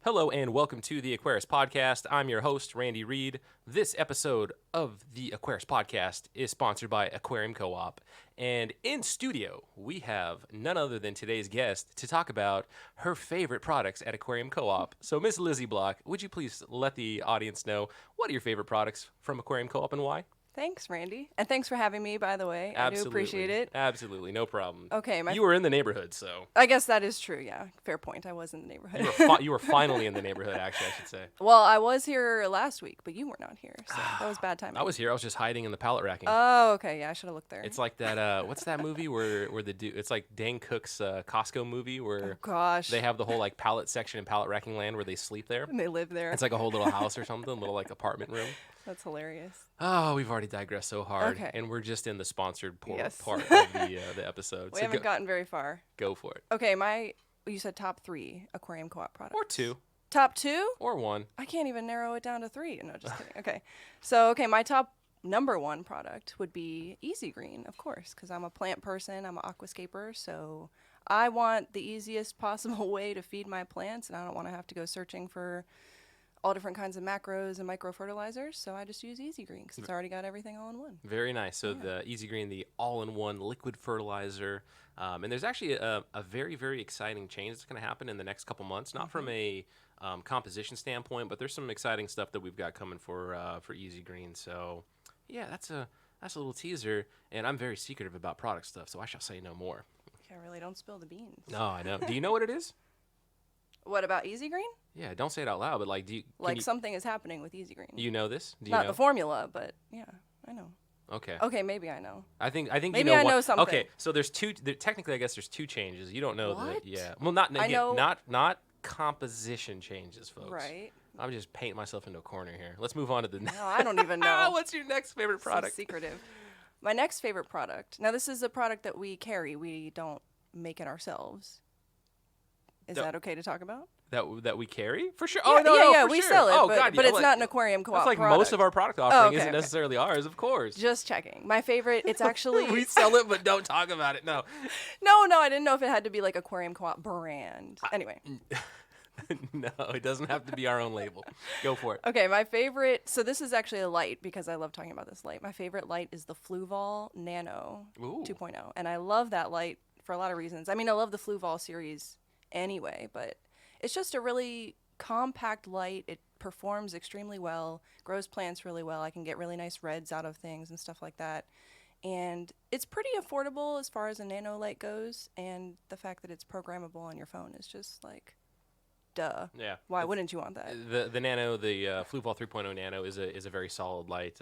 Hello and welcome to the Aquarius Podcast. I'm your host, Randy Reed. This episode of the Aquarius Podcast is sponsored by Aquarium Co-Op. And in studio, we have none other than today's guest to talk about her favorite products at Aquarium Co-Op. So, Miss Lizzie Block, would you please let the audience know what are your favorite products from Aquarium Co-Op and why? Thanks, Randy. And thanks for having me, by the way. Absolutely. I do appreciate it. Absolutely, no problem. Okay, you were in the neighborhood, so. I guess that is true, yeah. Fair point. I was in the neighborhood. You were finally in the neighborhood, actually, I should say. Well, I was here last week, but you were not here, so that was bad timing. I was here. I was just hiding in the pallet racking. Oh, okay. Yeah, I should have looked there. It's like that, what's that movie where the dude, it's like Dane Cook's Costco movie where they have the whole like pallet section and pallet racking land where they sleep there. And they live there. It's like a whole little house or something, little like apartment room. That's hilarious. Oh, we've already digressed so hard. Okay. And we're just in the sponsored part of the episode. We haven't gotten very far. Go for it. Okay, you said top 3 Aquarium Co-op products. Or 2. Top 2? Or 1. I can't even narrow it down to 3. No, just kidding. Okay. So, my top number 1 product would be Easy Green, of course, because I'm a plant person. I'm an aquascaper, so I want the easiest possible way to feed my plants, and I don't want to have to go searching for all different kinds of macros and micro fertilizers, so I just use Easy Green because it's already got everything all in one. Very nice. So the Easy Green, the all-in-one liquid fertilizer, and there's actually a very, very exciting change that's going to happen in the next couple months. Not from a composition standpoint, but there's some exciting stuff that we've got coming for Easy Green. So yeah, that's a little teaser, and I'm very secretive about product stuff, so I shall say no more. Okay, really, don't spill the beans. No, I know. Do you know what it is? What about Easy Green? Yeah, don't say it out loud, but like, something is happening with Easy Green. You know this? Do you Not know? the formula, but yeah, I know. Okay. Okay, maybe I know. I think maybe you know I know something. Okay, so there's two. Technically, I guess there's 2 changes. You don't know What? Yeah. Well, not I know. not composition changes, folks. Right. I'm just painting myself into a corner here. Let's move on to the. No, I don't even know. What's your next favorite product? So secretive. My next favorite product. Now, this is a product that we carry. We don't make it ourselves. Is that okay to talk about? That we carry? For sure. Yeah, oh, no, yeah, for we sure. sell it, oh, but, God, but yeah, it's like, not an Aquarium Co-op That's like product. most of our product offering okay, isn't necessarily ours, of course. Just checking. My favorite, it's actually... We sell it, but don't talk about it, no. No, I didn't know if it had to be like Aquarium Co-op brand. Anyway. No, it doesn't have to be our own label. Go for it. Okay, my favorite... So this is actually a light because I love talking about this light. My favorite light is the Fluval Nano 2.0. And I love that light for a lot of reasons. I mean, I love the Fluval series anyway, but it's just a really compact light. It performs extremely well, grows plants really well. I can get really nice reds out of things and stuff like that. And it's pretty affordable as far as a nano light goes. And the fact that it's programmable on your phone is just like, duh. Yeah. Why wouldn't you want that? The Nano, the Fluval 3.0 Nano is a very solid light.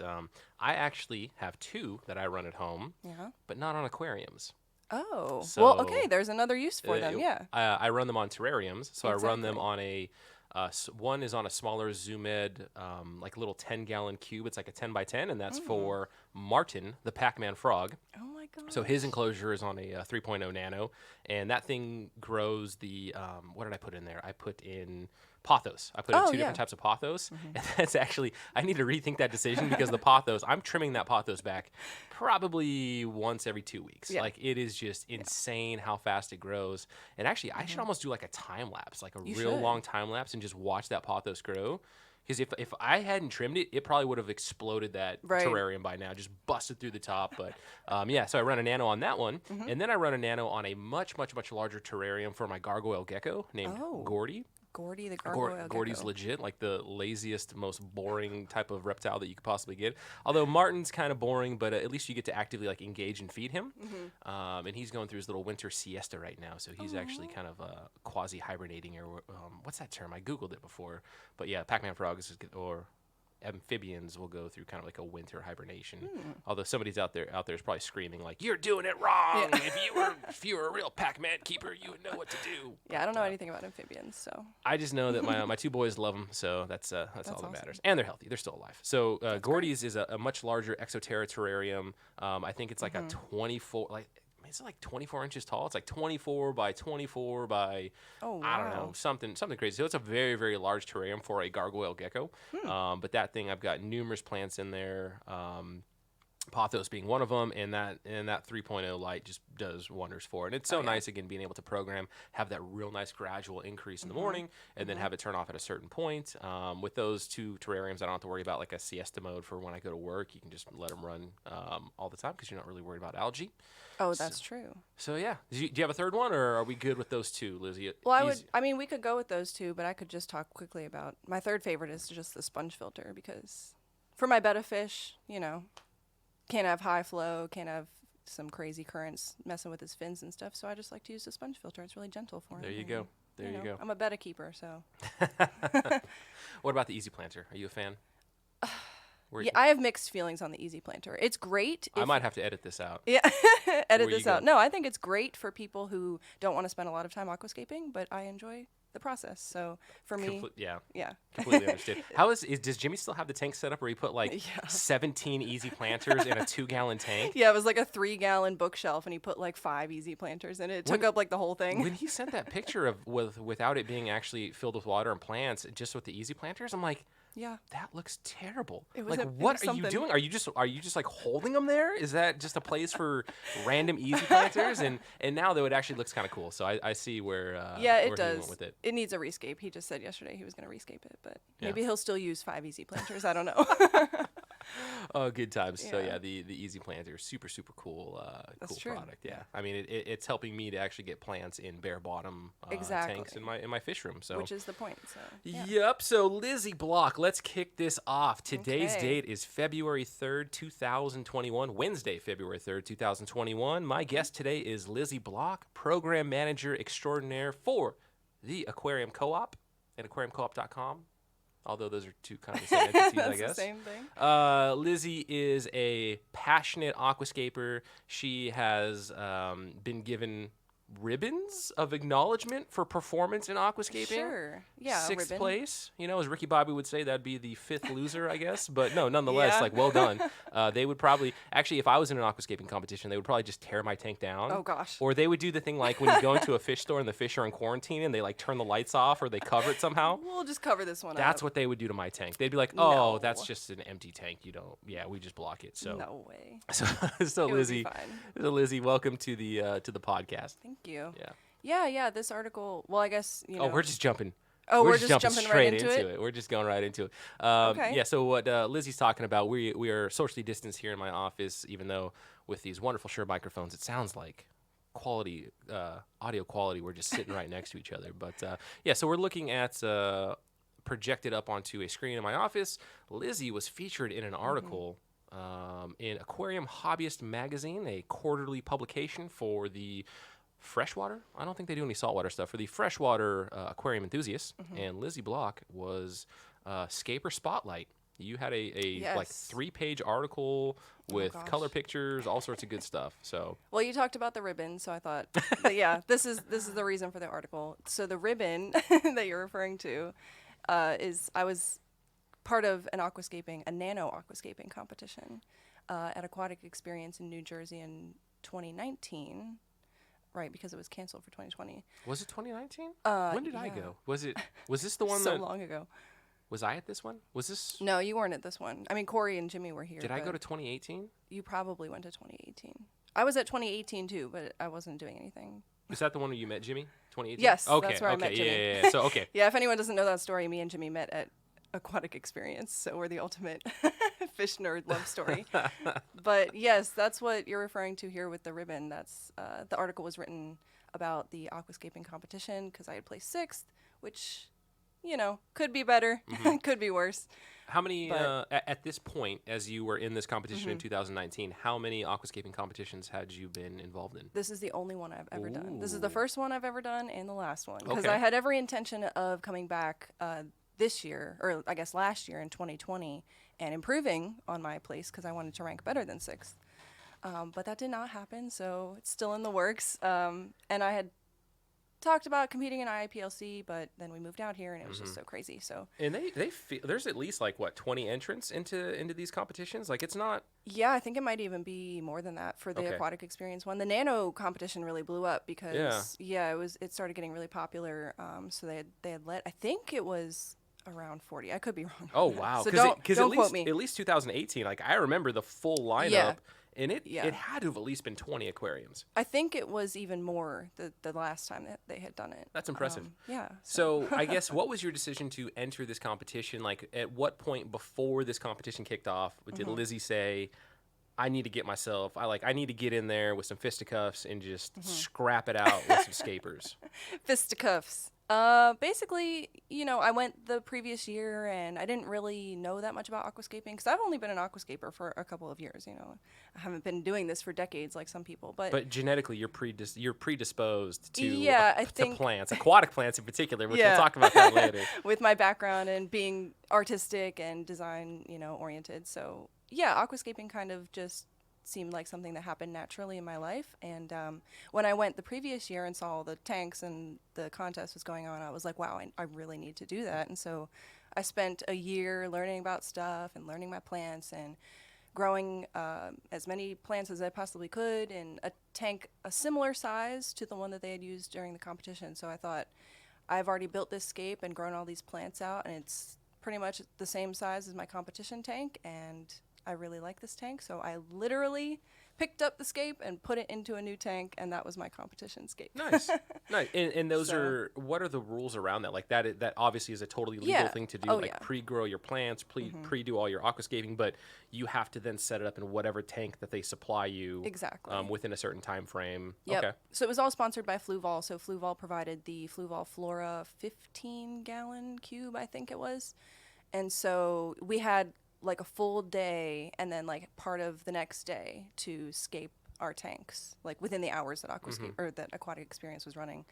I actually have 2 that I run at home, but not on aquariums. Oh, So, well, okay. There's another use for them. Yeah. I run them on terrariums, so Exactly. I run them on a. One is on a smaller Zoomed, like little 10-gallon cube. It's like a 10 by 10, and that's for Martin, the Pac-Man frog. Oh my god. So his enclosure is on a 3.0 Nano, and that thing grows the. What did I put in there? I put in pothos. I put in 2 different types of pothos, and that's actually I need to rethink that decision because the pothos I'm trimming that pothos back probably once every 2 weeks. Yeah. Like it is just insane how fast it grows. And actually, I should almost do like a time lapse, like a real long time lapse, and just watch that pothos grow. Because if I hadn't trimmed it, it probably would have exploded that terrarium by now, just busted through the top. But so I run a Nano on that one, and then I run a Nano on a much, much, much larger terrarium for my gargoyle gecko named Gordy. Gordy the gargoyle Gordy's gecko. legit, like the laziest, most boring type of reptile that you could possibly get. Although Martin's kind of boring, but at least you get to actively like engage and feed him. And he's going through his little winter siesta right now, so he's actually kind of quasi hibernating, or what's that term? I googled it before, but yeah, Pac-Man frogs or amphibians will go through kind of like a winter hibernation. Although somebody's out there is probably screaming like, "You're doing it wrong! If you were a real Pac-Man keeper, you would know what to do." Yeah, I don't know anything about amphibians, so. I just know that my 2 boys love them, so that's all that matters. And they're healthy; they're still alive. So Gordy's is a much larger Exoterra terrarium. I think it's like a 24 Is it like 24 inches tall? It's like 24 by 24 by, I don't know, something crazy. So it's a very, very large terrarium for a gargoyle gecko. But that thing, I've got numerous plants in there. Pothos being one of them, and that 3.0 light just does wonders for it. And it's so nice, again, being able to program, have that real nice gradual increase in the morning, and then have it turn off at a certain point. With those two terrariums, I don't have to worry about like a siesta mode for when I go to work. You can just let them run all the time because you're not really worried about algae. Oh, that's true. So yeah, do you have a third one, or are we good with those two, Lizzie? Well, we could go with those two, but I could just talk quickly about my third favorite is just the sponge filter, because for my betta fish, can't have high flow, can't have some crazy currents messing with his fins and stuff. So I just like to use the sponge filter. It's really gentle for him. There you go. There you go. I'm a betta keeper, so. What about the Easy Planter? Are you a fan? Yeah, I have mixed feelings on the Easy Planter. It's great. I might have to edit this out. Yeah, edit this out. No, I think it's great for people who don't want to spend a lot of time aquascaping, but I enjoy the process. So for me, yeah, yeah, completely understood. How does Jimmy still have the tank set up where he put like 17 Easy Planters in a 2-gallon tank? Yeah, it was like a 3-gallon bookshelf, and he put like 5 Easy Planters in it. It took up like the whole thing. When he sent that picture of without it being actually filled with water and plants, just with the Easy Planters, I'm like, yeah, that looks terrible. What are you doing? Are you just like holding them there? Is that just a place for random Easy Planters? And now though, it actually looks kind of cool. So I see where it where does. he went with it. It needs a rescape. He just said yesterday he was going to rescape it, but maybe he'll still use 5 Easy Planters. I don't know. Oh, good times. Yeah. So yeah, the Easy Planter is super cool true. Product. Yeah, I mean it's helping me to actually get plants in bare bottom tanks in my fish room. So which is the point. So yep. So Lizzie Block, let's kick this off. Today's date is February 3rd, 2021. Wednesday, February 3rd, 2021. My guest today is Lizzie Block, Program Manager Extraordinaire for the Aquarium Co-Op at aquariumcoop.com. Although those are two kind of the same entities, I guess. That's the same thing. Lizzie is a passionate aquascaper. She has been given ribbons of acknowledgement for performance in aquascaping. Sure. Yeah. 6th place. As Ricky Bobby would say, that'd be the 5th loser, I guess. But no, nonetheless, well done. They would probably, actually, if I was in an aquascaping competition, they would probably just tear my tank down. Oh, gosh. Or they would do the thing like when you go into a fish store and the fish are in quarantine and they like turn the lights off or they cover it somehow. We'll just cover this one up. That's what they would do to my tank. They'd be like, No. that's just an empty tank. We just block it. So no way. So Lizzie, welcome to the podcast. Thank you. Yeah. Yeah. This article. Well, I guess we're just jumping. Oh, we're just jumping straight right into it. We're just going right into it. Okay. Yeah. So what Lizzie's talking about, we are socially distanced here in my office, even though with these wonderful Shure microphones, it sounds like quality audio quality. We're just sitting right next to each other. But so we're looking at projected up onto a screen in my office. Lizzie was featured in an article. In Aquarium Hobbyist magazine, a quarterly publication for the freshwater. I don't think they do any saltwater stuff for the freshwater aquarium enthusiasts. And Lizzie Block was Scaper Spotlight. You had a like 3-page article with color pictures, all sorts of good stuff. So well, you talked about the ribbon, so I thought, this is the reason for the article. So the ribbon that you're referring to is I was part of a Nano aquascaping competition at Aquatic Experience in New Jersey in 2019. Right, because it was canceled for 2020. Was it 2019? When did I go? Was this the one so long ago? Was I at this one? Was this? No, you weren't at this one. I mean, Corey and Jimmy were here. Did I go to 2018? You probably went to 2018. I was at 2018 too, but I wasn't doing anything. Is that the one where you met Jimmy? 2018? Yes, okay, that's where I met Jimmy. Yeah. So, okay. Yeah, if anyone doesn't know that story, me and Jimmy met at Aquatic Experience, so we're the ultimate fish nerd love story. But yes, that's what you're referring to here with the ribbon. That's the article was written about the aquascaping competition because I had placed 6th, which could be better, could be worse. How many at this point, as you were in this competition in 2019, how many aquascaping competitions had you been involved in? This is the only one I've ever done. This is the first one I've ever done and the last one because Okay. I had every intention of coming back this year, or I guess last year in 2020, and improving on my place because I wanted to rank better than 6th. But that did not happen, so it's still in the works. And I had talked about competing in IIPLC, but then we moved out here, and it was just so crazy. So and there's at least 20 entrants into these competitions. Like it's not. Yeah, I think it might even be more than that for the Aquatic Experience one. The Nano competition really blew up because it started getting really popular. So they had let, I think it was around 40. I could be wrong. Oh wow! So don't quote me. At least 2018. Like I remember the full lineup, Yeah. and it had to have at least been 20 aquariums. I think it was even more the last time that they had done it. That's impressive. Yeah. So I guess what was your decision to enter this competition? Like at what point before this competition kicked off did Lizzie say, I need to get myself, I need to get in there with some fisticuffs and just scrap it out with some scapers? Fisticuffs. Basically, I went the previous year and I didn't really know that much about aquascaping because I've only been an aquascaper for a couple of years. I haven't been doing this for decades like some people, but genetically you're predisposed to to plants, aquatic plants in particular, which we'll talk about that later. With my background and being artistic and design, oriented, so aquascaping kind of just seemed like something that happened naturally in my life. And when I went the previous year and saw all the tanks and the contest was going on, I was like, wow, I really need to do that. And so I spent a year learning about stuff and learning my plants and growing as many plants as I possibly could in a tank a similar size to the one that they had used during the competition. So I thought, I've already built this scape and grown all these plants out, and it's pretty much the same size as my competition tank, and I really like this tank, so I literally picked up the scape and put it into a new tank, and that was my competition scape. Nice. And those are, what are the rules around that? Like that obviously is a totally legal thing to do, pre-grow your plants, pre-do all your aquascaping, but you have to then set it up in whatever tank that they supply you within a certain time frame. Yep. Okay. So it was all sponsored by Fluval. So Fluval provided the Fluval Flora 15-gallon cube, I think it was. And so we had like a full day and then like part of the next day to scape our tanks, like within the hours that or that Aquatic Experience was running.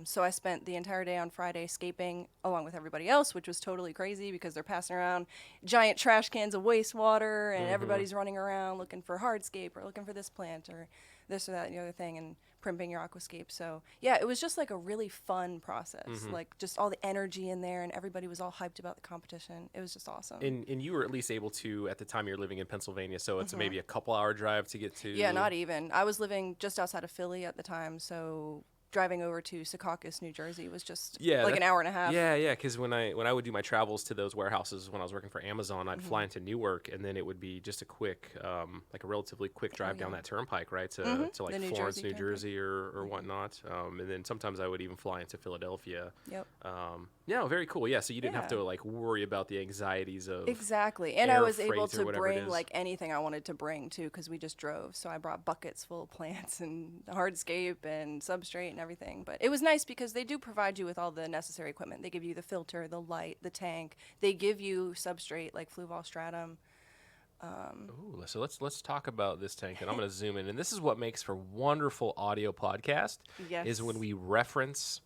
So I spent the entire day on Friday scaping along with everybody else, which was totally crazy because they're passing around giant trash cans of wastewater and everybody's running around looking for hardscape or looking for this plant or this or that and the other thing and primping your aquascape. So yeah, it was just like a really fun process, like just all the energy in there and everybody was all hyped about the competition. It was just awesome. And you were at least able to, at the time you're living in Pennsylvania, so it's maybe a couple hour drive to get to. Yeah, not even. I was living just outside of Philly at the time, so driving over to Secaucus, New Jersey was just like an hour and a half. Yeah, because when I would do my travels to those warehouses when I was working for Amazon, I'd fly into Newark, and then it would be just a quick, like a relatively quick drive down that turnpike, right, to like Florence, New Jersey or whatnot. And then sometimes I would even fly into Philadelphia. Yep. Yeah, very cool. Yeah, so you didn't have to like worry about the anxieties of and I was able to bring like anything I wanted to bring too, because we just drove. So I brought buckets full of plants and hardscape and substrate and everything. But it was nice because they do provide you with all the necessary equipment. They give you the filter, the light, the tank. They give you substrate like Fluval stratum. Ooh, so let's talk about this tank, and I'm going to zoom in. And this is what makes for wonderful audio podcast. Yes. Is when we reference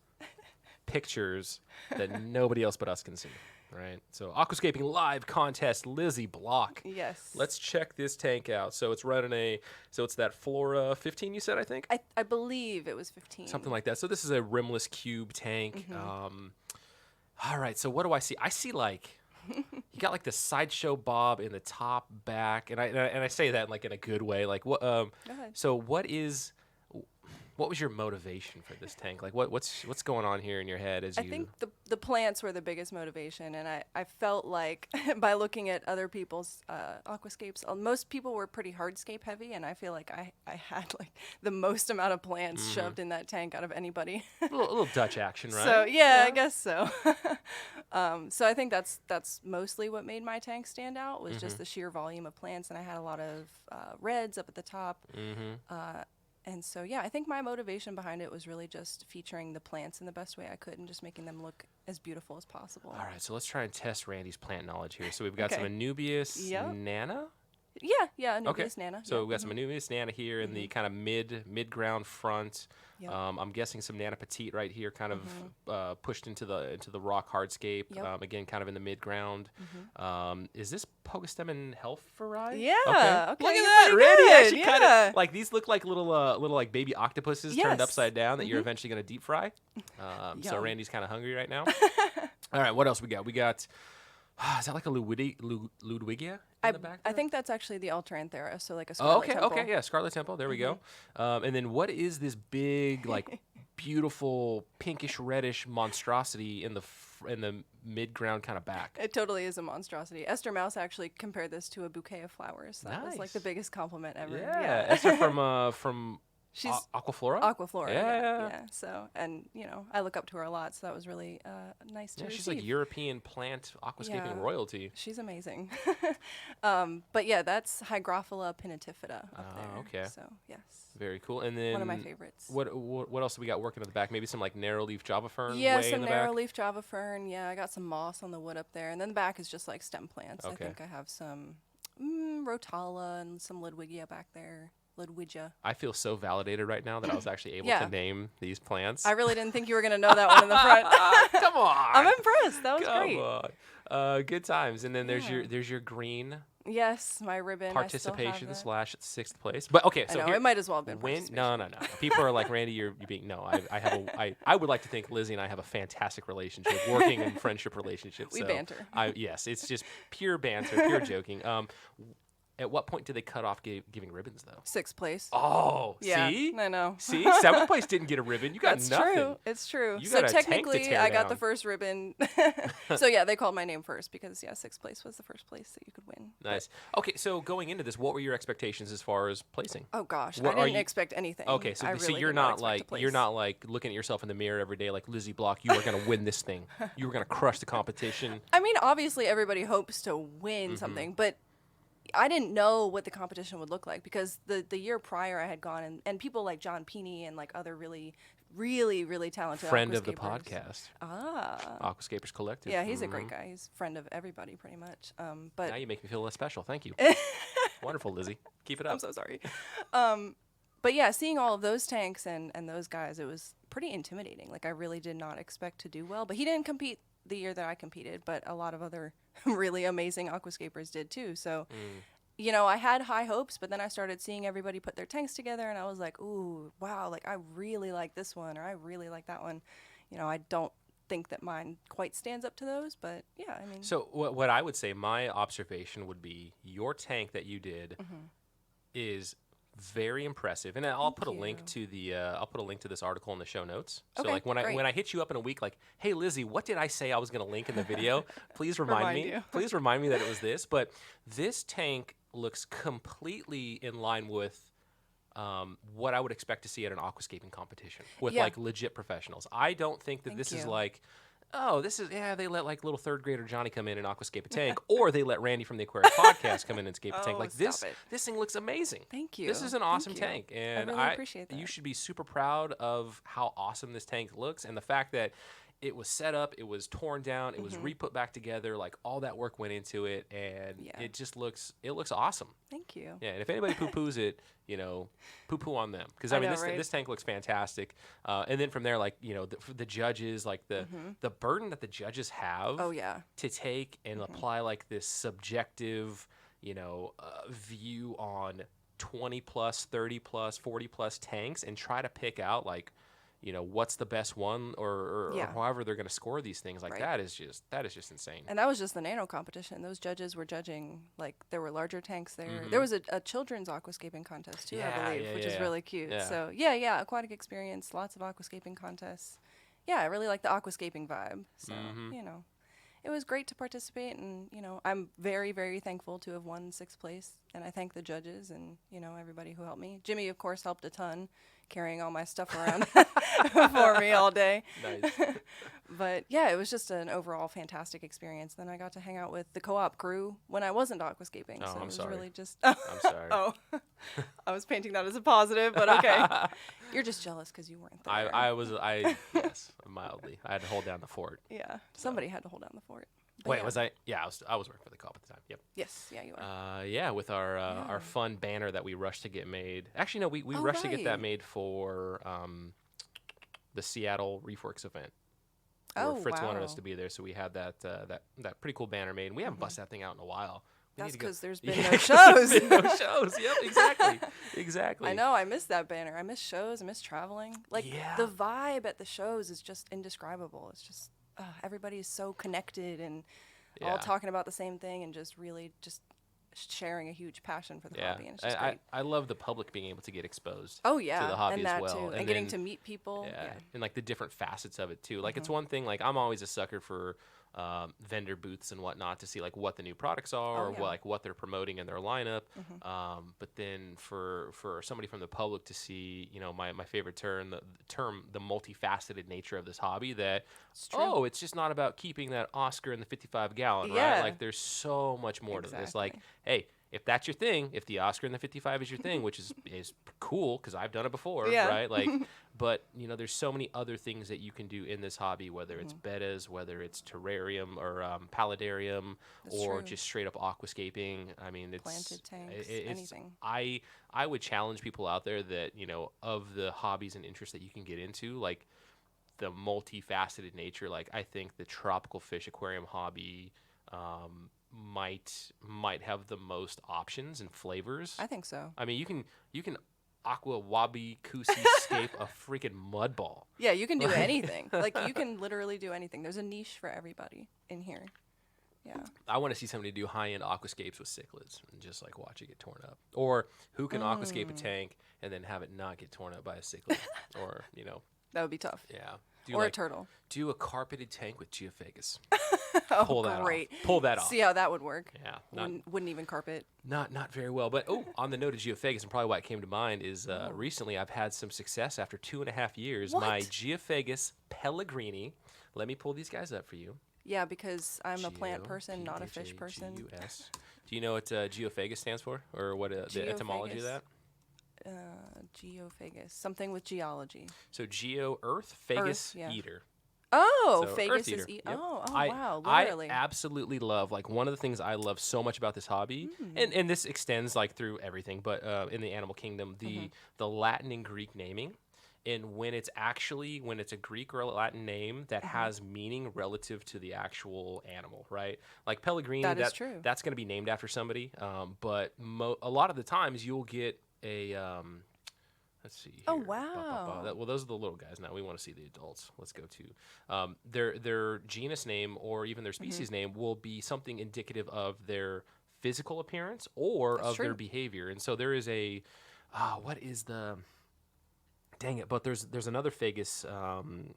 pictures that nobody else but us can see. Right. So Aquascaping Live Contest, Lizzie Block. Yes. Let's check this tank out. So it's running it's that Flora 15 you said, I think? I believe it was 15. Something like that. So this is a rimless cube tank. All right. So what do I see? I see like, you got like the sideshow bob in the top back. And I say that like in a good way. Like what, Go ahead. So what was your motivation for this tank? Like what's going on here in your head as I think the plants were the biggest motivation, and I felt like by looking at other people's aquascapes, most people were pretty hardscape heavy, and I feel like I had like the most amount of plants shoved in that tank out of anybody. a little Dutch action, right? So yeah, I guess so. So I think that's mostly what made my tank stand out was just the sheer volume of plants, and I had a lot of reds up at the top. And so, yeah, I think my motivation behind it was really just featuring the plants in the best way I could and just making them look as beautiful as possible. All right, so let's try and test Randy's plant knowledge here. So we've got some Anubias Nana. Yeah, Anubias Nana. So we've got some Anubias Nana here in the kind of mid-ground front. Yep. I'm guessing some Nana Petite right here, kind of pushed into the rock hardscape. Yep. Again, kind of in the mid-ground. Is this Pogostemin Helferi? Yeah. Okay. Look at that, Randy. Good. Actually, kind of like these look like little like baby octopuses turned upside down that you're eventually going to deep fry. So Randy's kind of hungry right now. All right, what else we got? We got. Is that like a Ludwigia in the back? I think that's actually the Alteranthera, so like a Scarlet Temple. Okay, yeah, Scarlet Temple. There we go. And then what is this big, like, beautiful pinkish reddish monstrosity in the in the mid ground kind of back. It totally is a monstrosity. Esther Mouse actually compared this to a bouquet of flowers. That was like the biggest compliment ever. Yeah. Esther from she's Aquaflora. Aquaflora. Yeah. Yeah. So, and I look up to her a lot, so that was really nice to receive. She's like European plant aquascaping royalty. She's amazing. But yeah, that's Hygrophila pinnatifida up there. Okay. So yes. Very cool. And then one of my favorites. What else do we got working in the back? Maybe some like narrow leaf Java fern. Yeah, some narrow leaf Java fern. Yeah, I got some moss on the wood up there, and then the back is just like stem plants. Okay. I think I have some rotala and some Ludwigia back there. Ludwigia. I feel so validated right now that I was actually able to name these plants. I really didn't think you were going to know that one in the front. Come on. I'm impressed. That was great. Come on. Good times. And then there's your green. Yes, my ribbon. Participation / 6th place. But okay, so it might as well have been no. People are like, Randy, you're being I would like to think Lizzie and I have a fantastic relationship, working and friendship relationship. We banter. Yes, it's just pure banter, pure joking. At what point did they cut off giving ribbons, though? 6th place. Oh, yeah, see? I know. See? 7th place didn't get a ribbon. You got That's nothing. True. It's true. You so got a tank to technically, tear I got down. the first ribbon. So yeah, they called my name first because 6th place was the first place that you could win. Nice. Okay, so going into this, what were your expectations as far as placing? Oh gosh, I didn't expect anything. Okay, so you're not like looking at yourself in the mirror every day like Lizzie Block. You were going to win this thing. You were going to crush the competition. I mean, obviously everybody hopes to win something, but I didn't know what the competition would look like because the year prior I had gone and people like John Peeney and like other really talented friend of the aquascapers. podcast. Aquascapers Collective. Yeah, he's a great guy. He's a friend of everybody pretty much. But now you make me feel less special. Thank you. Wonderful, Lizzie. Keep it up. I'm so sorry. But yeah, seeing all of those tanks and those guys, it was pretty intimidating. Like I really did not expect to do well. But he didn't compete the year that I competed, but a lot of other really amazing aquascapers did too. So, I had high hopes, but then I started seeing everybody put their tanks together, and I was like, ooh, wow, like I really like this one, or I really like that one. I don't think that mine quite stands up to those, but yeah, I mean. So what I would say, my observation would be your tank that you did is very impressive, and I'll put a link to this article in the show notes. So okay, like when I hit you up in a week, like, hey Lizzie, what did I say I was going to link in the video? Please remind me. Please remind me that it was this. But this tank looks completely in line with what I would expect to see at an aquascaping competition with like legit professionals. I don't think that this is like, they let like little 3rd grader Johnny come in and aquascape a tank, or they let Randy from the Aquarium podcast come in and scape a tank. Like this thing looks amazing. Thank you. This is an awesome tank, and I really appreciate that. You should be super proud of how awesome this tank looks, and the fact that it was set up, it was torn down, it was re-put back together, like all that work went into it, and it just looks awesome. Thank you. Yeah, and if anybody poo-poos it, poo-poo on them. Because, I mean, this tank looks fantastic. And then from there, like, the judges, like the burden that the judges have to take and apply, like, this subjective, view on 20 plus, 30 plus, 40 plus tanks and try to pick out, like, what's the best one or however they're going to score these things. Like that is just insane. And that was just the Nano competition. Those judges were judging, like there were larger tanks there. There was a children's aquascaping contest too, I believe, which is really cute. Yeah. So aquatic experience, lots of aquascaping contests. Yeah, I really like the aquascaping vibe. So, it was great to participate, and I'm very, very thankful to have won 6th place, and I thank the judges and everybody who helped me. Jimmy, of course, helped a ton, carrying all my stuff around for me all day. Nice. But yeah, it was just an overall fantastic experience. Then I got to hang out with the co-op crew when I wasn't aquascaping. Oh, so it was sorry. really just. I'm sorry. Oh, I was painting that as a positive, but okay. You're just jealous because you weren't there. Yes, mildly. I had to hold down the fort. Yeah, somebody had to hold down the fort. But wait, was I? Yeah, I was working for the co-op at the time. Yep. Yes, yeah, you are. With our fun banner that we rushed to get made. Actually, no, we rushed to get that made for the Seattle Reefworks event. Where Fritz wanted us to be there, so we had that pretty cool banner made. And we haven't busted that thing out in a while. That's because there's been no shows. There's been no shows. Yep, exactly. I know. I miss that banner. I miss shows. I miss traveling. Like the vibe at the shows is just indescribable. It's just everybody is so connected and all talking about the same thing and just really just sharing a huge passion for the hobby, and it's just I, great. I love the public being able to get exposed. Oh yeah, to the hobby and as that well, too, and getting to meet people. Yeah, and like the different facets of it too. Like it's one thing. Like I'm always a sucker for vendor booths and whatnot to see like what the new products are, or what they're promoting in their lineup. But then for somebody from the public to see, you know, my favorite term, the multifaceted nature of this hobby. That it's just not about keeping that Oscar in the 55 gallon, right? Like there's so much more to this. Like, hey, if that's your thing, if the Oscar in the 55 is your thing, which is cool because I've done it before, right? Like, but you know, there's so many other things that you can do in this hobby, whether it's bettas, whether it's terrarium or paludarium, or just straight up aquascaping. I mean, it's planted tanks, anything. I would challenge people out there that, you know, of the hobbies and interests that you can get into, like the multifaceted nature. Like I think the tropical fish aquarium hobby might have the most options and flavors. I think so. I mean, you can aqua wabi kusi scape a freaking mud ball. Yeah, you can do anything. Like you can literally do anything. There's a niche for everybody in here. Yeah. I want to see somebody do high-end aquascapes with cichlids and just like watch it get torn up. Or who can aquascape a tank and then have it not get torn up by a cichlid, or, you know. That would be tough. Yeah. Or a turtle. Do a carpeted tank with geophagus. Pull that off. Pull that off. See how that would work. Yeah. Wouldn't even carpet. Not very well. But, on the note of geophagus, and probably why it came to mind is recently I've had some success after 2.5 years. What? My geophagus pellegrini. Let me pull these guys up for you. Yeah, because I'm a plant person, not a fish person. G-U-S. Do you know what geophagus stands for, or what the etymology of that? Geophagus, something with geology. So geo, earth, phagus, eater. Oh, so phagus is yep. wow, literally. I absolutely love, like, one of the things I love so much about this hobby, and this extends like through everything, but in the animal kingdom, the Latin and Greek naming. And when it's a Greek or a Latin name that has meaning relative to the actual animal, right? Like Pellegrini, is true. That's going to be named after somebody. But a lot of the times you'll get a, let's see here. Oh, wow. Well, those are the little guys now. We want to see the adults. Let's go to their genus name or even their species name will be something indicative of their physical appearance or their behavior. And so there is a, what is the... Dang it! But there's another phagus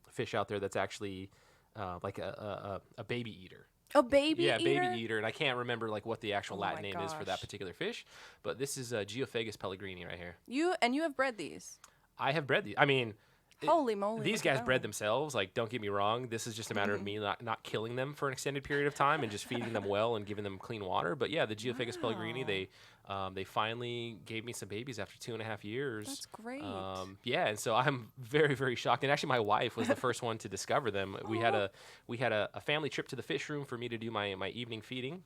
fish out there that's actually like a baby eater. A baby eater? Yeah, baby eater, and I can't remember like what the actual Latin name is for that particular fish. But this is Geophagus pellegrini right here. You have bred these. I have bred these. I mean, holy moly! These guys bred themselves. Like, don't get me wrong. This is just a matter of me not killing them for an extended period of time and just feeding them well and giving them clean water. But yeah, the Geophagus pellegrini, they finally gave me some babies after 2.5 years. That's great. Yeah, and so I'm very, very shocked. And actually, my wife was the first one to discover them. We had a family trip to the fish room for me to do my evening feeding.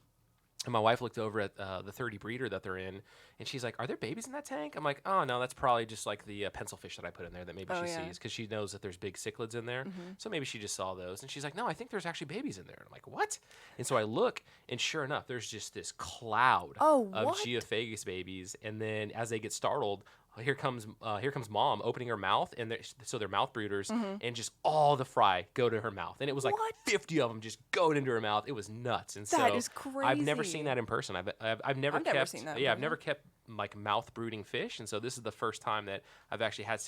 And my wife looked over at the 30 breeder that they're in, and she's like, "Are there babies in that tank?" I'm like, "Oh, no, that's probably just like the pencil fish that I put in there that maybe she sees because she knows that there's big cichlids in there. So maybe she just saw those." And she's like, "No, I think there's actually babies in there." And I'm like, "What?" And so I look, and sure enough, there's just this cloud of geophagus babies. And then as they get startled, here comes mom opening her mouth, and so they're mouth brooders, and just all the fry go to her mouth, and it was like 50 of them just going into her mouth. It was nuts, and that is crazy. I've never seen that in person. I've never seen that. Yeah, I've never kept like mouth brooding fish, and so this is the first time that I've actually had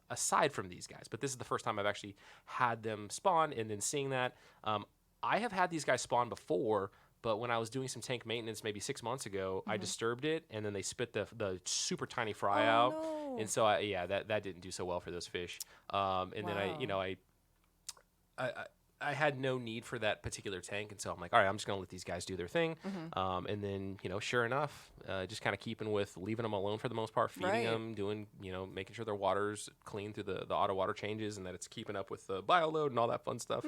aside from these guys, but this is the first time I've actually had them spawn, and then seeing that. I have had these guys spawn before. But when I was doing some tank maintenance maybe 6 months ago, I disturbed it, and then they spit the super tiny fry out, no. and so that didn't do so well for those fish. And then I had no need for that particular tank, and so I'm like, all right, I'm just gonna let these guys do their thing. And then sure enough, just kind of keeping with leaving them alone for the most part, feeding them, doing making sure their water's clean through the auto water changes, and that it's keeping up with the bio load and all that fun stuff.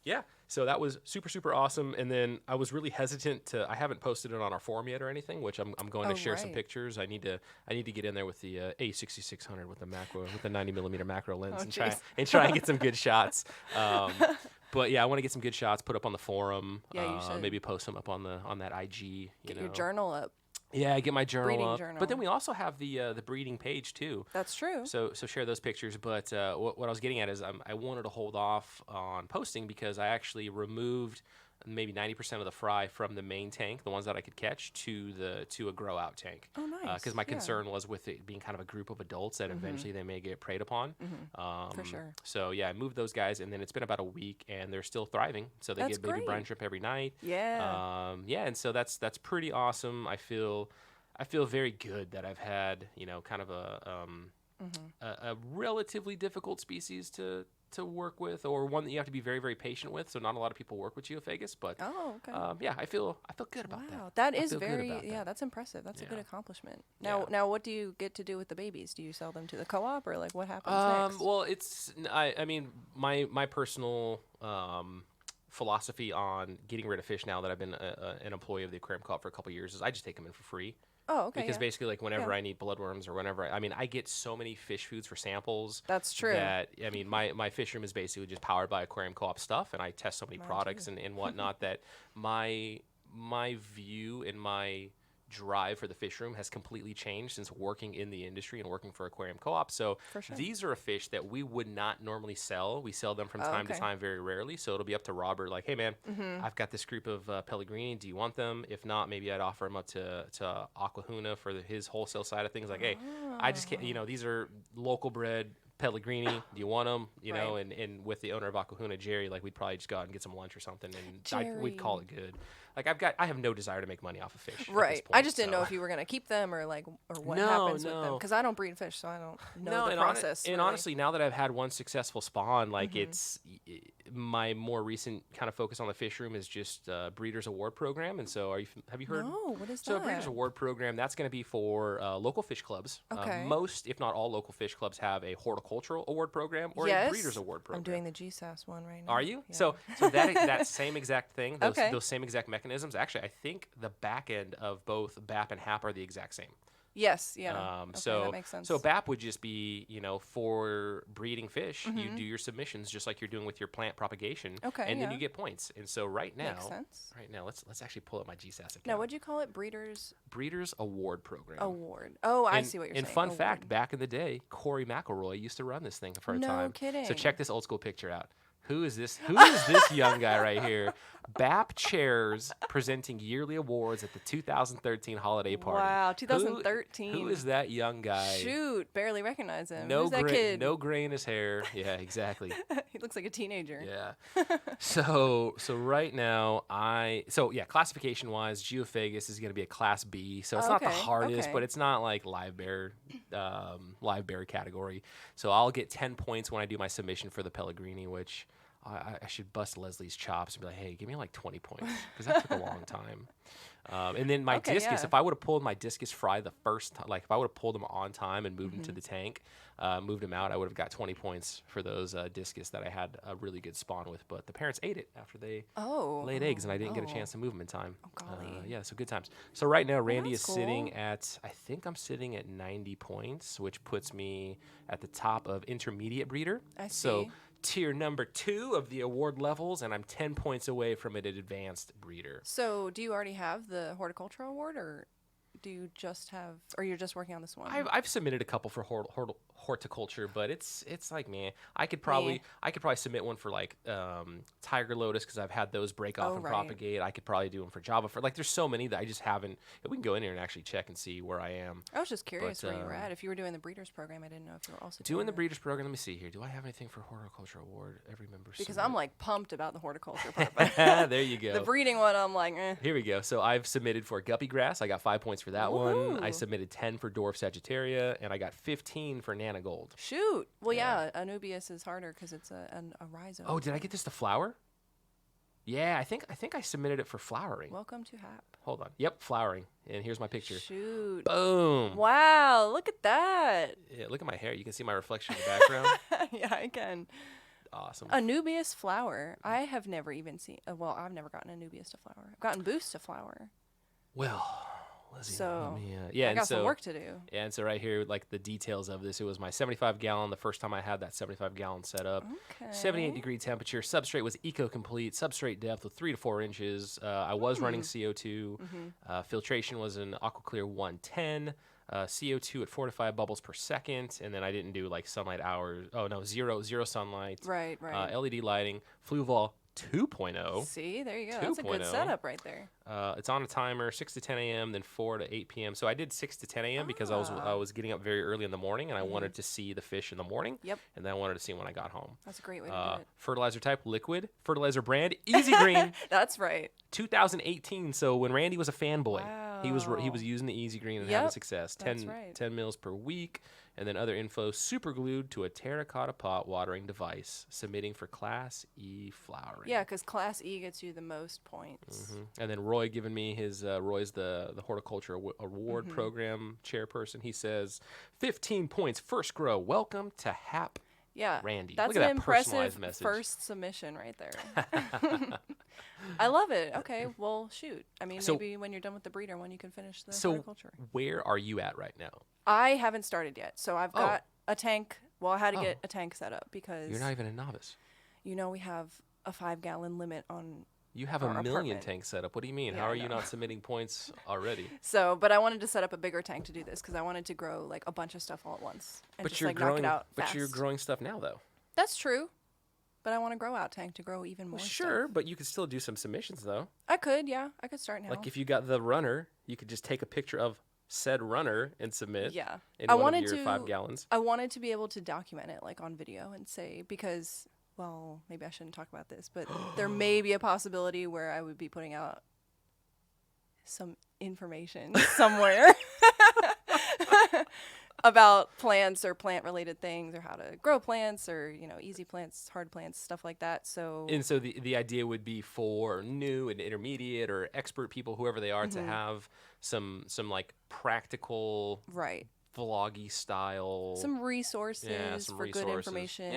Yeah, so that was super, super awesome. And then I was really hesitant I haven't posted it on our forum yet or anything, which I'm going to share some pictures. I need to get in there with the A6600 with the 90mm macro lens and try and get some good shots. But yeah, I want to get some good shots put up on the forum. Yeah, you should. Maybe post them up on that IG. Get your journal up. Yeah, get my journal up. Journal. But then we also have the breeding page too. That's true. So share those pictures. But what I was getting at is I wanted to hold off on posting because I actually removed maybe 90% of the fry from the main tank, the ones that I could catch, to a grow out tank. Oh, nice. Because my concern was with it being kind of a group of adults that eventually they may get preyed upon. For sure. So yeah, I moved those guys, and then it's been about a week, and they're still thriving. So they That's get baby great. brine shrimp every night. Yeah. Yeah, and so that's pretty awesome. I feel very good that I've had, kind of a relatively difficult species to work with, or one that you have to be very, very patient with. So not a lot of people work with Geophagus, but yeah, I feel good about that. Wow, that is that's impressive. That's a good accomplishment. Now, what do you get to do with the babies? Do you sell them to the co-op, or like what happens next? Well, it's I mean my personal philosophy on getting rid of fish now that I've been an employee of the Aquarium Co-Op for a couple of years is I just take them in for free. Oh, okay. Because basically, like, whenever I need bloodworms or whenever I get so many fish foods for samples. That's true. That, I mean, my fish room is basically just powered by Aquarium Co-op stuff, and I test so many products and whatnot that my view and my drive for the fish room has completely changed since working in the industry and working for Aquarium Co-op. So these are a fish that we would not normally sell. We sell them from time to time, very rarely. So it'll be up to Robert, like, hey man, I've got this group of Pellegrini. Do you want them? If not, maybe I'd offer them up to Aquahuna for his wholesale side of things. Like, hey, I just can't. These are local bred Pellegrini. Do you want them? Know, and with the owner of Aquahuna, Jerry, like, we'd probably just go out and get some lunch or something, and we'd call it good. Like, I have no desire to make money off of fish. Right. I just didn't know if you were gonna keep them or what happens with them, because I don't breed fish, so I don't know the process. And honestly, now that I've had one successful spawn, like my more recent kind of focus on the fish room is just Breeders Award Program. And so, have you heard? No. What is that? So, a Breeders Award Program, that's going to be for local fish clubs. Okay. Most, if not all, local fish clubs have a horticultural award program or a Breeders Award program. I'm doing the GSAS one right now. Are you? Yeah. So that same exact thing, those same exact mechanisms. Actually, I think the back end of both BAP and HAP are the exact same. Yes, yeah. So that makes sense. So BAP would just be, for breeding fish, you do your submissions just like you're doing with your plant propagation. Okay. And then you get points. And so right now, makes sense. Let's actually pull up my GSAS account. Now, what'd you call it? Breeders Award Program. Oh, I see what you're saying. And fun fact, back in the day, Corey McElroy used to run this thing for a time. No kidding. So check this old school picture out. Who is this young guy right here? BAP chairs presenting yearly awards at the 2013 holiday party. Wow, 2013. Who is that young guy? Shoot, barely recognize him. No Who's that kid? No gray in his hair. Yeah, exactly. He looks like a teenager. Yeah. So right now, classification wise, Geophagus is going to be a Class B. So it's not the hardest, but it's not like live bear category. So I'll get 10 points when I do my submission for the Pellegrini, which I should bust Leslie's chops and be like, hey, give me like 20 points, because that took a long time. And then my discus, if I would have pulled my discus fry the first time, like if I would have pulled them on time and moved them to the tank, moved them out, I would have got 20 points for those discus that I had a really good spawn with. But the parents ate it after they laid eggs, and I didn't get a chance to move them in time. Oh, golly. Yeah, so good times. So right now, Randy is cool. sitting at, I think I'm sitting at 90 points, which puts me at the top of intermediate breeder. I see. So tier number 2 of the award levels, and I'm 10 points away from an advanced breeder. So do you already have the horticultural award, or do you just have, or you're just working on this one? I've submitted a couple for horticulture, but it's like, man, I could probably submit one for like tiger lotus, because I've had those break off and propagate. I could probably do them for Java. For like, there's so many that I just haven't. We can go in here and actually check and see where I am. I was just curious where you were at. If you were doing the breeders program, I didn't know if you were also doing the breeders program. Let me see here. Do I have anything for horticulture award? Every member. Because I'm like pumped about the horticulture part. There you go. The breeding one, I'm like, eh. Here we go. So I've submitted for guppy grass. I got 5 points for that one. I submitted 10 for dwarf Sagittaria, and I got 15 for Nana Gold. Shoot. Well, yeah, Anubias is harder because it's a rhizome. Oh, did I get this to flower? Yeah, I think I submitted it for flowering. Welcome to HAP. Hold on. Yep, flowering. And here's my picture. Shoot. Boom. Wow, look at that. Yeah, look at my hair. You can see my reflection in the background. Yeah, I can. Awesome. Anubias flower. I have never even seen. I've never gotten Anubias to flower. I've gotten boost to flower. Well, Lizzie, so I got some work to do. Yeah, and so right here, like the details of this, it was my 75 gallon. The first time I had that 75 gallon set up, 78 degree temperature. Substrate was eco-complete. Substrate depth was 3 to 4 inches. I was running CO2. Filtration was an AquaClear 110. CO2 at 4 to 5 bubbles per second, and then I didn't do like sunlight hours. Oh no, zero sunlight. Right. LED lighting. Fluvol 2.0. See, there you go. That's a good setup right there. It's on a timer, 6 to 10 a.m., then 4 to 8 p.m. So I did 6 to 10 a.m. because I was getting up very early in the morning, and I wanted to see the fish in the morning. Yep. And then I wanted to see when I got home. That's a great way to do it. Fertilizer type, liquid. Fertilizer brand, Easy Green. That's right. 2018. So when Randy was a fanboy, wow. he was using the Easy Green and having success. 10 mils per week. And then other info, super glued to a terracotta pot watering device, submitting for Class E flowering. Yeah, because Class E gets you the most points. And then Roy giving me his, Roy's the Horticulture Award Program chairperson. He says, 15 points, first grow. Welcome to HAP Randy. That's Look at an that impressive message. first submission right there. I love it. Okay, well, shoot. I mean, maybe when you're done with the breeder one, you can finish the horticulture. Where are you at right now? I haven't started yet. So I've got a tank. Well, I had to get a tank set up because... You're not even a novice. You know, we have a 5-gallon limit on You have a million tanks set up. What do you mean? Yeah, How are you not submitting points already? So, but I wanted to set up a bigger tank to do this because I wanted to grow like a bunch of stuff all at once and But just you're like growing, knock it out But fast. you're growing stuff now, though. That's true. But I want to grow out tank to grow even more Sure, stuff. but you could still do some submissions, though. I could, yeah. I could start now. Like if you got the runner, you could just take a picture of said runner and submit. Yeah. In one of your 5 gallons. I wanted to be able to document it like on video and say, because, well, maybe I shouldn't talk about this, but there may be a possibility where I would be putting out some information somewhere about plants or plant-related things or how to grow plants or, you know, easy plants, hard plants, stuff like that. So And so the idea would be for new and intermediate or expert people, whoever they are, to have some like practical vloggy style. Some resources for good information.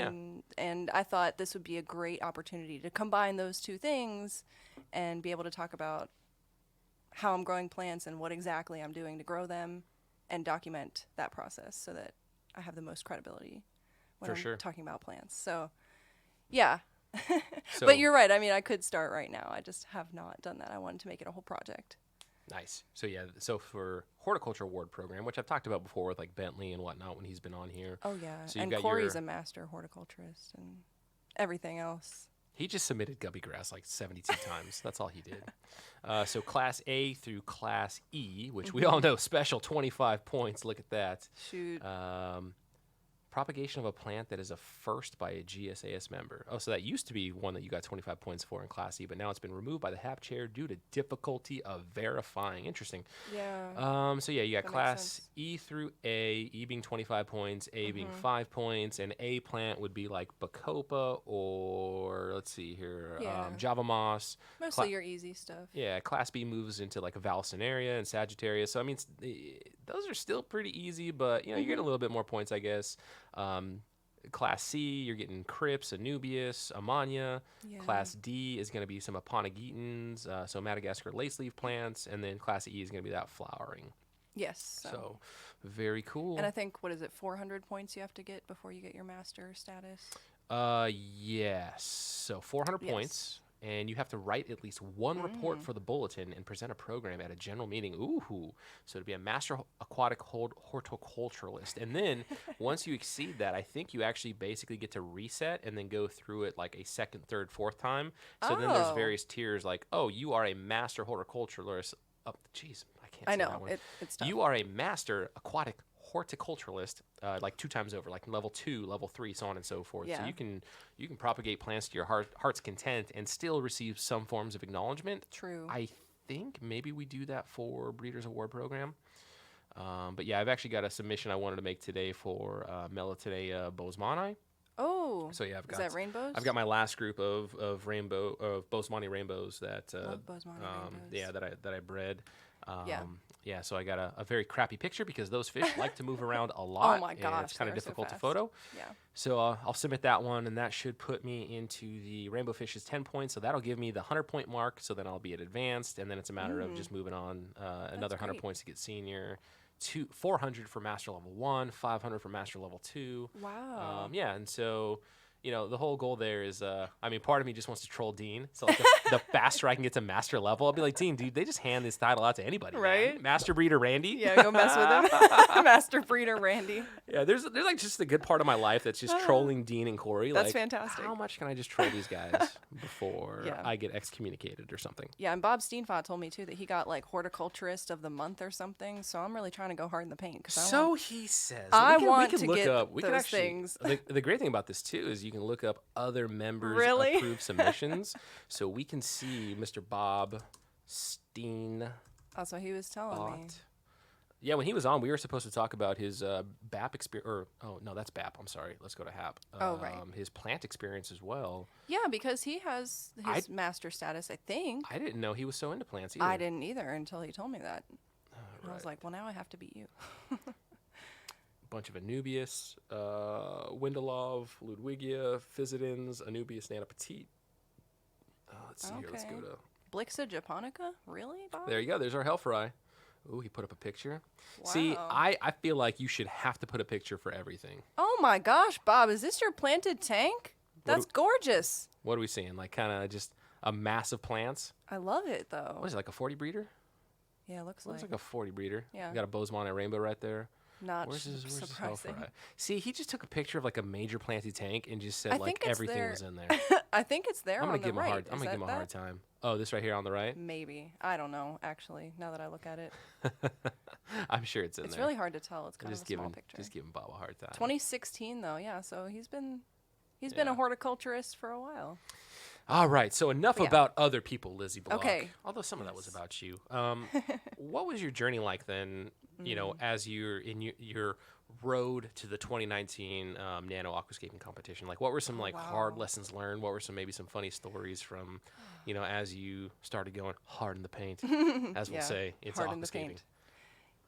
Yeah. And I thought this would be a great opportunity to combine those two things and be able to talk about how I'm growing plants and what exactly I'm doing to grow them and document that process so that I have the most credibility when I'm talking about plants. So, yeah. But you're right. I mean, I could start right now. I just have not done that. I wanted to make it a whole project. Nice. So, yeah. So, for Horticulture Award Program, which I've talked about before with, like, Bentley and whatnot when he's been on here. Oh, yeah. So and Corey's a master horticulturist and everything else. He just submitted gubby grass like 72 times. That's all he did. So Class A through Class E, which we all know, special 25 points. Look at that. Shoot. Propagation of a plant that is a first by a GSAS member. Oh, so that used to be one that you got 25 points for in Class E, but now it's been removed by the HAP chair due to difficulty of verifying. Interesting. Yeah. So yeah, you got Class E through A, E being 25 points, A being 5 points, and A plant would be like Bacopa or, let's see here, Java Moss. Mostly your easy stuff. Yeah, Class B moves into like a Valsenaria and Sagittarius. So, I mean, those are still pretty easy, but, you know, you're getting a little bit more points, I guess. Class C, you're getting Crips, Anubias, Amania. Yeah. Class D is going to be some Aponagitans, so Madagascar lace-leaf plants. And then Class E is going to be that flowering. Yes. So, very cool. And I think, 400 points you have to get before you get your master status? Yes. So, 400 points. And you have to write at least one report for the bulletin and present a program at a general meeting. Ooh. So to be a master aquatic horticulturalist. And then once you exceed that, I think you actually basically get to reset and then go through it like a second, third, fourth time. So then there's various tiers like, you are a master horticulturalist. Oh, jeez, I can't say that one. It's tough. You are a master aquatic horticulturalist, like 2 times over, like level 2, level 3, so on and so forth. Yeah. So you can propagate plants to your heart's content and still receive some forms of acknowledgement. True. I think maybe we do that for Breeders Award Program. But yeah, I've actually got a submission I wanted to make today for Melatinea bosemani. Oh. So yeah, is that rainbows? I've got my last group of bosemani rainbows that Love bosemani rainbows. Yeah, that I bred. Yeah, so I got a very crappy picture because those fish like to move around a lot. Oh my gosh, it's kind of difficult so to photo. Yeah. So I'll submit that one, and that should put me into the Rainbow Fish's 10 points. So that'll give me the 100-point mark. So then I'll be at advanced, and then it's a matter of just moving on another 100 points to get senior. 400 for Master Level 1, 500 for Master Level 2. Wow. Yeah, and so you know, the whole goal there is, I mean, part of me just wants to troll Dean. So like the faster I can get to master level, I'll be like, Dean, dude, they just hand this title out to anybody, right? Man. Master Breeder Randy. Yeah, go mess with him. Master Breeder Randy. Yeah, there's like just a good part of my life that's just trolling Dean and Corey. That's like, fantastic. How much can I just troll these guys before Yeah. I get excommunicated or something? Yeah, and Bob Steenfot told me too that he got like horticulturist of the month or something. So I'm really trying to go hard in the paint. So he says. I we want can to look get up, we those can actually, things. The great thing about this too is you can look up other members' Really? approved submissions, so we can see Mr. Bob Steen. That's what he was telling me. Yeah, when he was on, we were supposed to talk about his BAP experience. Or oh no, that's BAP. I'm sorry. Let's go to HAP. Right. His plant experience as well. Yeah, because he has his master status, I think. I didn't know he was so into plants either. I didn't either until he told me that. Right. I was like, well, now I have to beat you. Bunch of Anubias, Windelov, Ludwigia, Physodins, Anubias Nana Petite. Let's see here. Let's go to Blixa japonica? Really, Bob? There you go. There's our Hellfry. Ooh, he put up a picture. Wow. See, I feel like you should have to put a picture for everything. Oh my gosh, Bob, is this your planted tank? That's gorgeous. What are we seeing? Like kind of just a mass of plants? I love it, though. What is it, like a 40 breeder? Yeah, it looks Looks like a 40 breeder. Yeah. We got a Bozeman rainbow right there. Not where's his surprising. Hellfry? See, he just took a picture of like a major planty tank and just said I like think it's everything there. was in there. I think it's there I'm gonna on the give him right. a hard. I'm gonna give him a hard time. Oh, this right here on the right? Maybe. I don't know, actually, now that I look at it. I'm sure it's in there. It's really hard to tell. It's kind of a small picture. Just giving Bob a hard time. 2016, though, yeah. So he's been a horticulturist for a while. All right, so enough about other people, Lizzie Block. Okay. Although some of that was about you. What was your journey like then, you know, as you're in your road to the 2019 Nano Aquascaping competition? Like, what were some hard lessons learned? What were maybe some funny stories from, you know, as you started going hard in the paint, as we'll say, into hard in the aquascaping? paint.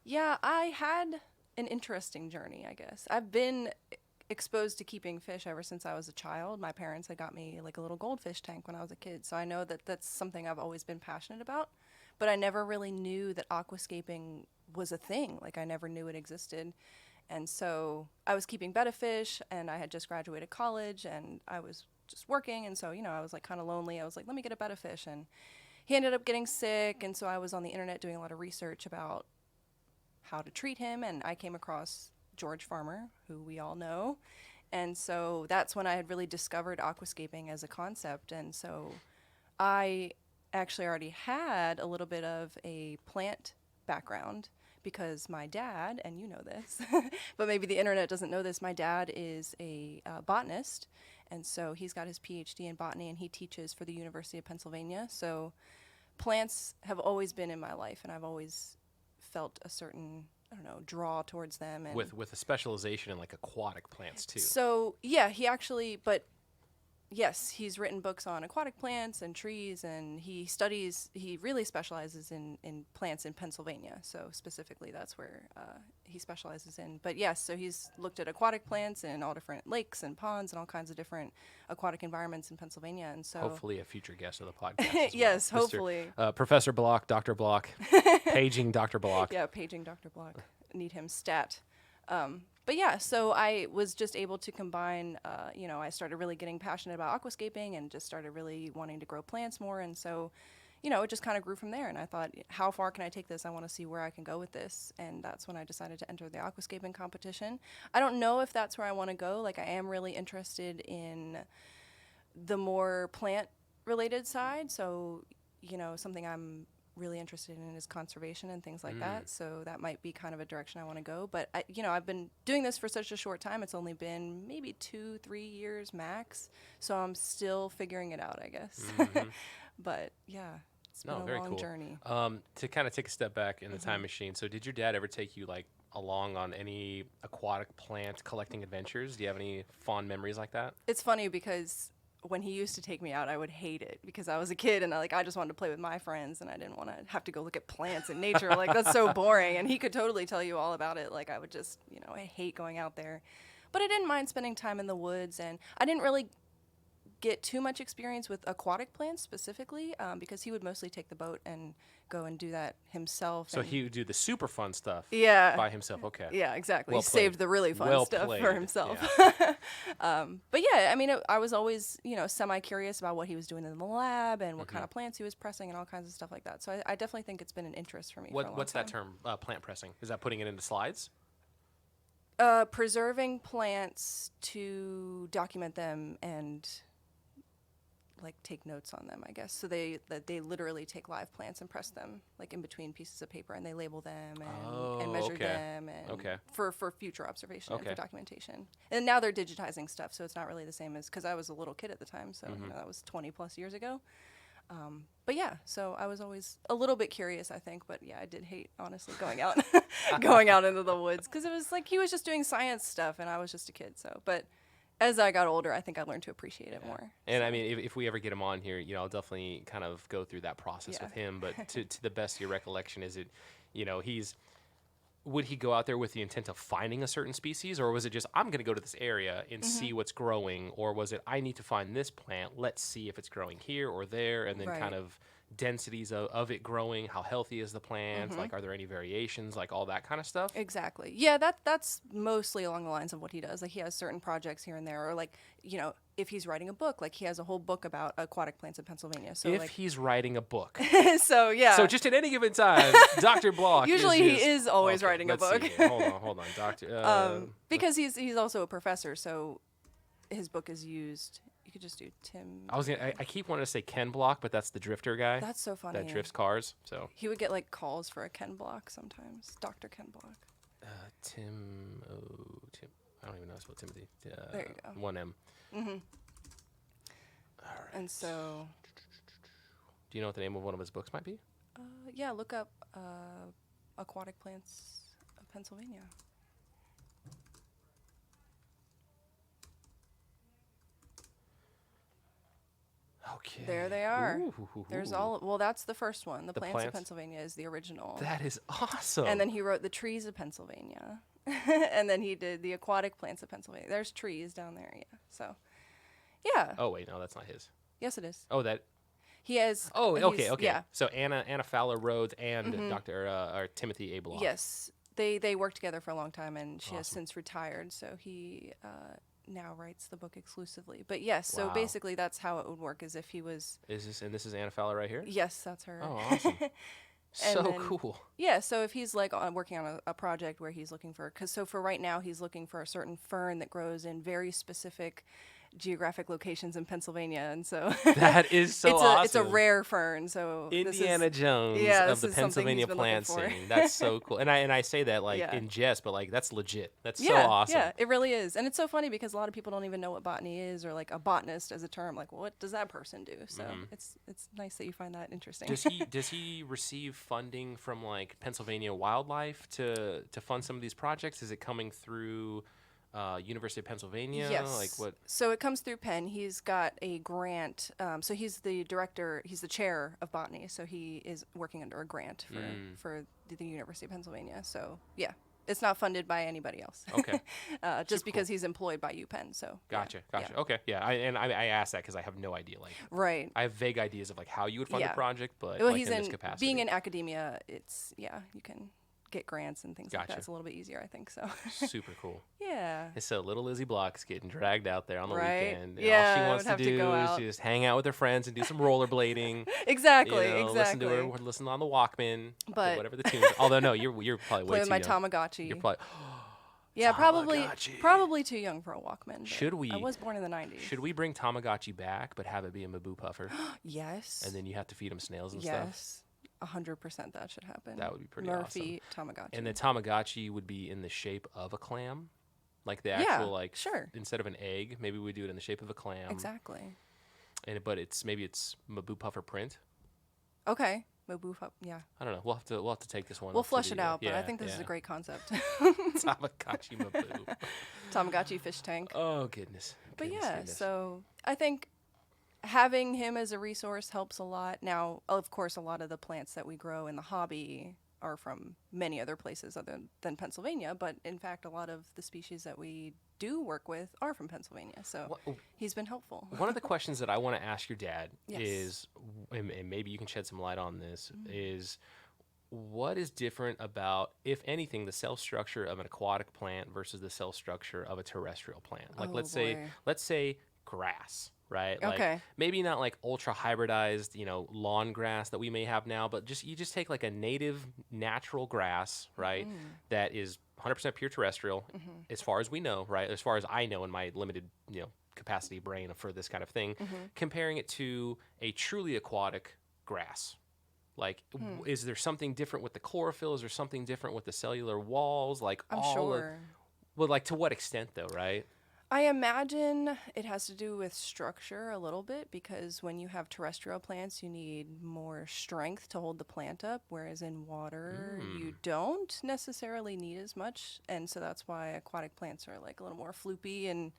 Yeah, I had an interesting journey, I guess. I've been exposed to keeping fish ever since I was a child. My parents had got me like a little goldfish tank when I was a kid, so I know that that's something I've always been passionate about, but I never really knew that aquascaping was a thing. Like, I never knew it existed. And so I was keeping betta fish, and I had just graduated college, and I was just working, and so, you know, I was like kind of lonely. I was like, let me get a betta fish, and he ended up getting sick, and so I was on the internet doing a lot of research about how to treat him, and I came across George Farmer, who we all know. And so that's when I had really discovered aquascaping as a concept. And so I actually already had a little bit of a plant background because my dad, and you know this, but maybe the internet doesn't know this, my dad is a botanist. And so he's got his PhD in botany, and he teaches for the University of Pennsylvania. So plants have always been in my life, and I've always felt a certain, I don't know, draw towards them. And with a specialization in like aquatic plants too. So yeah, he actually, but yes, he's written books on aquatic plants and trees, and he really specializes in plants in Pennsylvania. So specifically, that's where he specializes in. But yes, so he's looked at aquatic plants in all different lakes and ponds and all kinds of different aquatic environments in Pennsylvania. And so hopefully a future guest of the podcast. Yes, well. hopefully. Professor Block, Dr. Block, paging Dr. Block. Yeah, paging Dr. Block. Need him stat. But yeah, so I was just able to combine, you know, I started really getting passionate about aquascaping and just started really wanting to grow plants more. And so, you know, it just kind of grew from there. And I thought, how far can I take this? I want to see where I can go with this. And that's when I decided to enter the aquascaping competition. I don't know if that's where I want to go. Like, I am really interested in the more plant-related side. So, you know, something I'm really interested in is conservation and things like that. So that might be kind of a direction I want to go. But you know, I've been doing this for such a short time. It's only been maybe 2-3 years max. So I'm still figuring it out, I guess. But yeah, it's been a very long cool. journey. To kind of take a step back in the time machine. So did your dad ever take you like along on any aquatic plant collecting adventures? Do you have any fond memories like that? It's funny because when he used to take me out, I would hate it because I was a kid and I just wanted to play with my friends and I didn't want to have to go look at plants in nature. Like, that's so boring. And he could totally tell you all about it. Like, I would just, you know, I hate going out there. But I didn't mind spending time in the woods, and I didn't really get too much experience with aquatic plants specifically because he would mostly take the boat and go and do that himself. So he would do the super fun stuff by himself. Okay. Yeah, exactly. Well he played. saved the really fun Well stuff played. for himself. Yeah. But yeah, I mean, I was always, semi-curious about what he was doing in the lab and what kind of plants he was pressing and all kinds of stuff like that. So I definitely think it's been an interest for me for a long What's time. that term, plant pressing? Is that putting it into slides? Preserving plants to document them and like take notes on them, I guess. So they literally take live plants and press them like in between pieces of paper, and they label them and measure them and for future observation and for documentation. And now they're digitizing stuff, so it's not really the same as because I was a little kid at the time, so that was 20 plus years ago. But yeah, so I was always a little bit curious, I think, but yeah, I did hate honestly going out into the woods because it was like he was just doing science stuff and I was just a kid. So, but as I got older, I think I learned to appreciate it more. And I mean, if we ever get him on here, I'll definitely kind of go through that process with him. But to the best of your recollection, is it, would he go out there with the intent of finding a certain species, or was it just, I'm going to go to this area and see what's growing, or was it, I need to find this plant, let's see if it's growing here or there, and then kind of densities of it growing, how healthy is the plant, like are there any variations, like all that kind of stuff? Exactly. Yeah, that's mostly along the lines of what he does. Like he has certain projects here and there, or like, if he's writing a book, like he has a whole book about aquatic plants in Pennsylvania. So if he's writing a book. So yeah. So just at any given time, Dr. Block usually he is always writing a book. Hold on, Doctor. Because he's also a professor, so his book is used. You could just do Tim. I keep wanting to say Ken Block, but that's the drifter guy. That's so funny. That drifts cars. So he would get like calls for a Ken Block sometimes. Dr. Ken Block. Tim. I don't even know how to spell Timothy. There you go. 1 M. Mm-hmm. All right. And so. Do you know what the name of one of his books might be? Yeah, look up Aquatic Plants of Pennsylvania. Okay. There they are. Ooh. There's that's the first one. The Plants of Pennsylvania is the original. That is awesome. And then he wrote The Trees of Pennsylvania. And then he did The Aquatic Plants of Pennsylvania. There's trees down there, yeah. So, yeah. Oh, wait, no, that's not his. Yes, it is. Oh, that... He has... Oh, okay. Yeah. So Anna Fowler Rhodes and Dr. or Timothy A. Block. Yes. They worked together for a long time, and she has since retired, so he... now writes the book exclusively. But yes, so basically that's how it would work is if he was... This is Anna Fowler right here? Yes, that's her. Oh, awesome. So cool. Yeah, so if he's like working on a project where he's looking for... So for right now, he's looking for a certain fern that grows in very specific geographic locations in Pennsylvania, and so... That is so awesome. It's a rare fern, so... Indiana Jones of the Pennsylvania plant scene. That's so cool. And I say that in jest, but like that's legit. That's so awesome. Yeah, it really is. And it's so funny because a lot of people don't even know what botany is, or like a botanist as a term. Like, what does that person do? So it's nice that you find that interesting. Does he receive funding from like Pennsylvania Wildlife to fund some of these projects? Is it coming through University of Pennsylvania? Yes. Like what? So it comes through Penn. He's got a grant. So he's the director. He's the chair of botany. So he is working under a grant for the University of Pennsylvania. So yeah, it's not funded by anybody else. Okay. Just because he's employed by UPenn. So gotcha. Yeah. Okay. Yeah. I asked that because I have no idea. Like right. I have vague ideas of like how you would fund a project, but well, like he's in this capacity. Being in academia, it's you can get grants and things like that. It's a little bit easier, I think. So super cool. Yeah. And so little Lizzie Block's getting dragged out there on the weekend. And yeah. all she wants to do is just hang out with her friends and do some rollerblading. Exactly. Listen to her, listen on the Walkman, but whatever the tunes. Although no, you're probably way too young. Play with my Tamagotchi. You're probably. Yeah, probably too young for a Walkman. Should we? I was born in the 90s. Should we bring Tamagotchi back, but have it be a Maboo Puffer? Yes. And then you have to feed him snails and stuff. Yes. 100% that should happen. That would be pretty Murphy awesome. Tamagotchi. And the Tamagotchi would be in the shape of a clam, like the actual sure. Instead of an egg, maybe we do it in the shape of a clam. Exactly. But it's Maboo Puffer print. Okay. Maboo Puffer. Yeah. I don't know. We'll have to take this one. We'll flesh it out, but I think this is a great concept. Tamagotchi Maboo. Tamagotchi fish tank. Oh goodness. But goodness. So I think having him as a resource helps a lot. Now, of course, a lot of the plants that we grow in the hobby are from many other places other than Pennsylvania, but in fact, a lot of the species that we do work with are from Pennsylvania. So he's been helpful. One of the questions that I want to ask your dad Yes. is, and maybe you can shed some light on this, is what is different about, if anything, the cell structure of an aquatic plant versus the cell structure of a terrestrial plant? Like, let's say grass, right? Okay. Like, maybe not like ultra hybridized, lawn grass that we may have now, but you just take like a native natural grass, right? That is 100% pure terrestrial, as far as we know, right? As far as I know in my limited, capacity brain for this kind of thing, comparing it to a truly aquatic grass. Like, is there something different with the chlorophyll? Is there something different with the cellular walls? Like, I'm sure. Well, like, to what extent, though, right? I imagine it has to do with structure a little bit, because when you have terrestrial plants, you need more strength to hold the plant up, whereas in water, you don't necessarily need as much. And so that's why aquatic plants are like a little more floopy and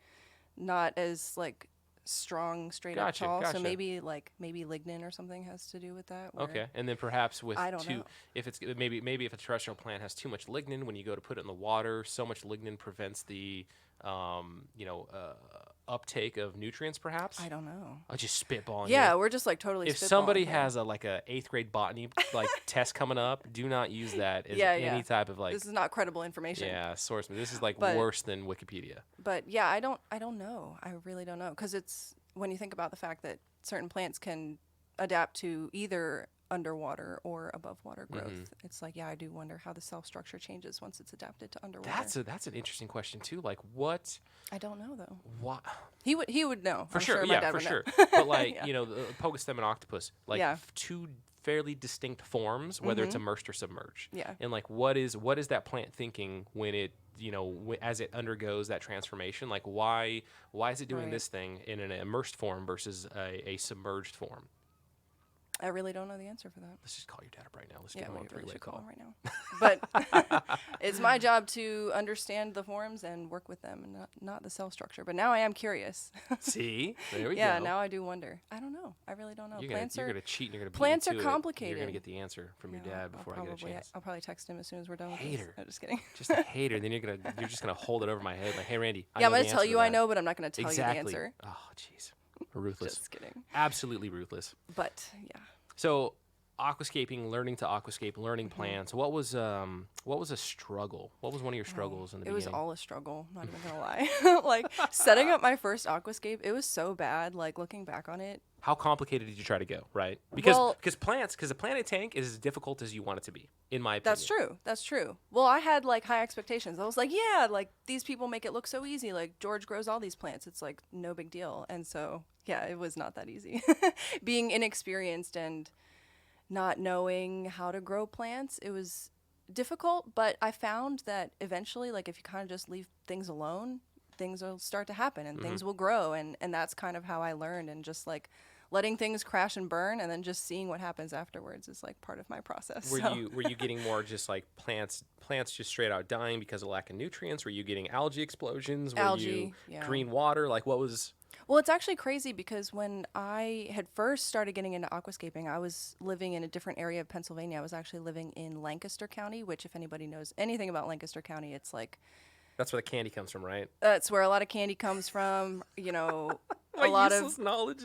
not as like strong straight up tall. So maybe lignin or something has to do with that. Okay, and then perhaps with I don't know. if it's maybe if a terrestrial plant has too much lignin, when you go to put it in the water, so much lignin prevents the uptake of nutrients, perhaps. I don't know. I'll just spitballing. Yeah, we're just like totally. If somebody has a 8th grade botany like test coming up, do not use that as any type of like. This is not credible information. Yeah, source. This is worse than Wikipedia. But yeah, I don't know. I really don't know, because it's when you think about the fact that certain plants can adapt to either underwater or above water growth. It's like, I do wonder how the cell structure changes once it's adapted to underwater. That's an interesting question too. Like, what? I don't know though. What? He would know. For I'm sure, my dad for would sure. know. But like, the pogostem and octopus, like two fairly distinct forms, whether it's immersed or submerged. Yeah. And like, what is that plant thinking when it, as it undergoes that transformation? Like, why is it doing this thing in an immersed form versus a submerged form? I really don't know the answer for that. Let's just call your dad up right now. Let's get him on a three-way call. Call him right now. But it's my job to understand the forms and work with them, and not the cell structure. But now I am curious. See? There we go. Yeah, now I do wonder. I don't know. I really don't know. You're going to cheat and you're going to plants are complicated. You're going to get the answer from your dad before I get a chance. I'll probably text him as soon as we're done with this. Hater. I'm just kidding. Just a hater. Then you're just going to hold it over my head like, hey, Randy, I'm going to tell you I know, but I'm not going to tell you the answer. Oh, jeez. Ruthless. Just kidding. Absolutely ruthless. But, yeah. So, aquascaping, learning to aquascape, learning plants. What was a struggle? What was one of your struggles in the beginning? It was all a struggle, not even gonna lie. Like, setting up my first aquascape, it was so bad. Like, looking back on it. How complicated did you try to go, right? Because a planted tank is as difficult as you want it to be, in my opinion. That's true. Well, I had like high expectations. I was like, yeah, like these people make it look so easy. Like, George grows all these plants. It's like no big deal. And so, yeah, it was not that easy. Being inexperienced and not knowing how to grow plants, it was difficult, but I found that eventually, like, if you kind of just leave things alone, things will start to happen and things will grow, and that's kind of how I learned, and just like letting things crash and burn and then just seeing what happens afterwards is like part of my process. Were you getting more just like plants just straight out dying because of lack of nutrients? Were you getting algae explosions? Green water? Like, what was... Well, it's actually crazy because when I had first started getting into aquascaping, I was living in a different area of Pennsylvania. I was actually living in Lancaster County, which, if anybody knows anything about Lancaster County, it's like... That's where the candy comes from, right? That's where a lot of candy comes from. A lot of knowledge.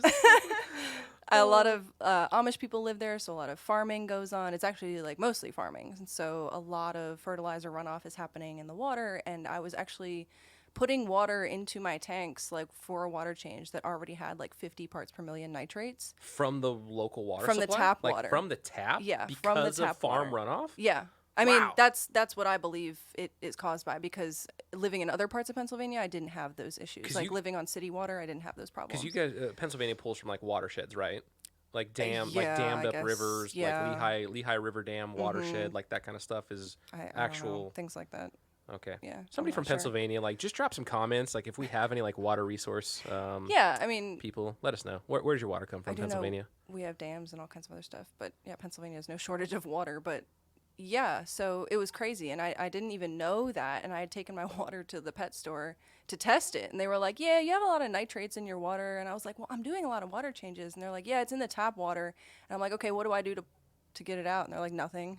A lot of Amish people live there, so a lot of farming goes on. It's actually like mostly farming, and so a lot of fertilizer runoff is happening in the water. And I was actually putting water into my tanks, like for a water change that already had like 50 parts per million nitrates from the local water from supply? The tap like water from the tap. Yeah, because from the tap of farm water. Runoff. Yeah. I mean, that's what I believe it is caused by, because living in other parts of Pennsylvania, I didn't have those issues. Like living on city water, I didn't have those problems. Because you guys, Pennsylvania pulls from like watersheds, right? Like dammed up rivers, like Lehigh River Dam watershed, like that kind of stuff is actual things like that. Okay. Yeah. Somebody from Pennsylvania, like, just drop some comments. Like, if we have any like water resource, people, let us know. Where's your water come from, Pennsylvania? We have dams and all kinds of other stuff, but yeah, Pennsylvania has no shortage of water. But yeah, so it was crazy, and I didn't even know that, and I had taken my water to the pet store to test it, and they were like, yeah, you have a lot of nitrates in your water, and I was like, well, I'm doing a lot of water changes, and they're like, yeah, it's in the tap water, and I'm like, okay, what do I do to get it out? And they're like, nothing.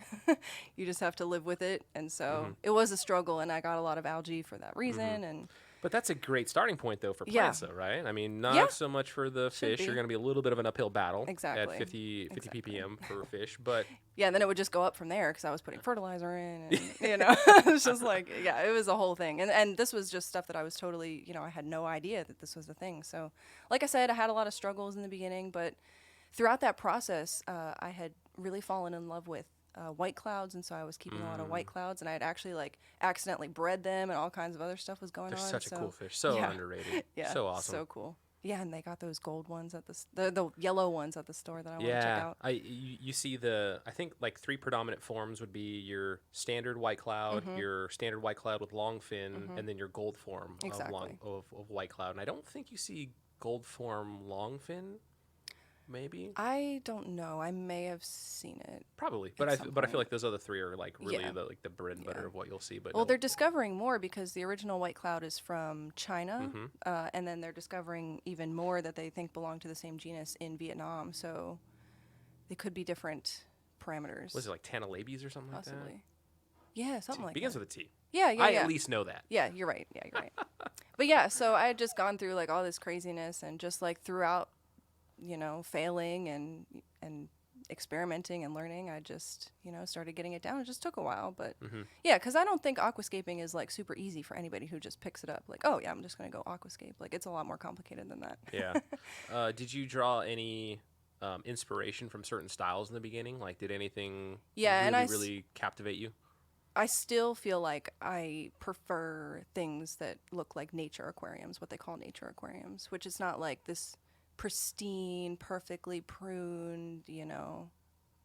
You just have to live with it. And so it was a struggle, and I got a lot of algae for that reason. And But that's a great starting point, though, for plants, though, right? I mean, not so much for the fish. You're going to be a little bit of an uphill battle at 50 ppm for fish. But yeah, and then it would just go up from there because I was putting fertilizer in. And, it's just like, yeah, it was a whole thing. And this was just stuff that I was totally, I had no idea that this was the thing. So, like I said, I had a lot of struggles in the beginning. But throughout that process, I had really fallen in love with white clouds, and so I was keeping a lot of white clouds, and I had actually accidentally bred them, and all kinds of other stuff was going on. They're such a cool fish, so underrated, so awesome, so cool. Yeah, and they got those gold ones at the yellow ones at the store that I want to check out. You see I think 3 predominant forms would be your standard white cloud, your standard white cloud with long fin, and then your gold form of white cloud. And I don't think you see gold form long fin. Maybe I don't know. I may have seen it. Probably, but I feel like those other 3 are really the bread and butter of what you'll see. But they're discovering more because the original white cloud is from China, and then they're discovering even more that they think belong to the same genus in Vietnam. So they could be different parameters. Was it like Tanalabes or something Possibly. like that? Yeah, something like that. Begins with a T. Yeah. I at least know that. Yeah, you're right. Yeah, you're right. But yeah, so I had just gone through all this craziness, and just throughout, failing and experimenting and learning, I just, started getting it down. It just took a while, but yeah, because I don't think aquascaping is super easy for anybody who just picks it up. Oh yeah, I'm just going to go aquascape. It's a lot more complicated than that. Yeah. Did you draw any inspiration from certain styles in the beginning? Did anything really captivate you? I still feel like I prefer things that look like nature aquariums, what they call nature aquariums, which is not this pristine, perfectly pruned,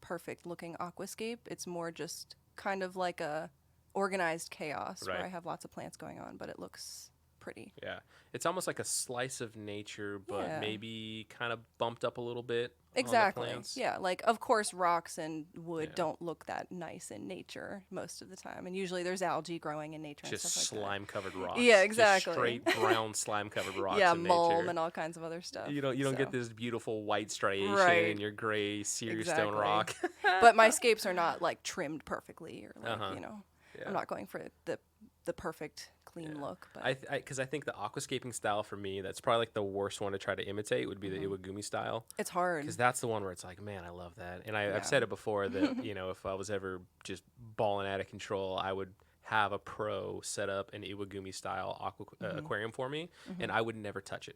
perfect looking aquascape. It's more just kind of like a organized chaos where I have lots of plants going on, but it looks pretty. Yeah. It's almost like a slice of nature, but maybe kind of bumped up a little bit. Exactly. Yeah. Of course, rocks and wood don't look that nice in nature most of the time. And usually there's algae growing in nature and stuff like that. Just slime-covered rocks. Yeah, exactly. Just straight brown slime-covered rocks in nature. Yeah, mulm and all kinds of other stuff. You don't get this beautiful white striation in your gray series stone rock. But my scapes are not trimmed perfectly or I'm not going for the perfect clean look. But because I think the aquascaping style for me, that's probably the worst one to try to imitate would be the Iwagumi style. It's hard. Because that's the one where it's man, I love that. And I've said it before that, if I was ever just balling out of control, I would have a pro set up an Iwagumi style aquarium for me, and I would never touch it.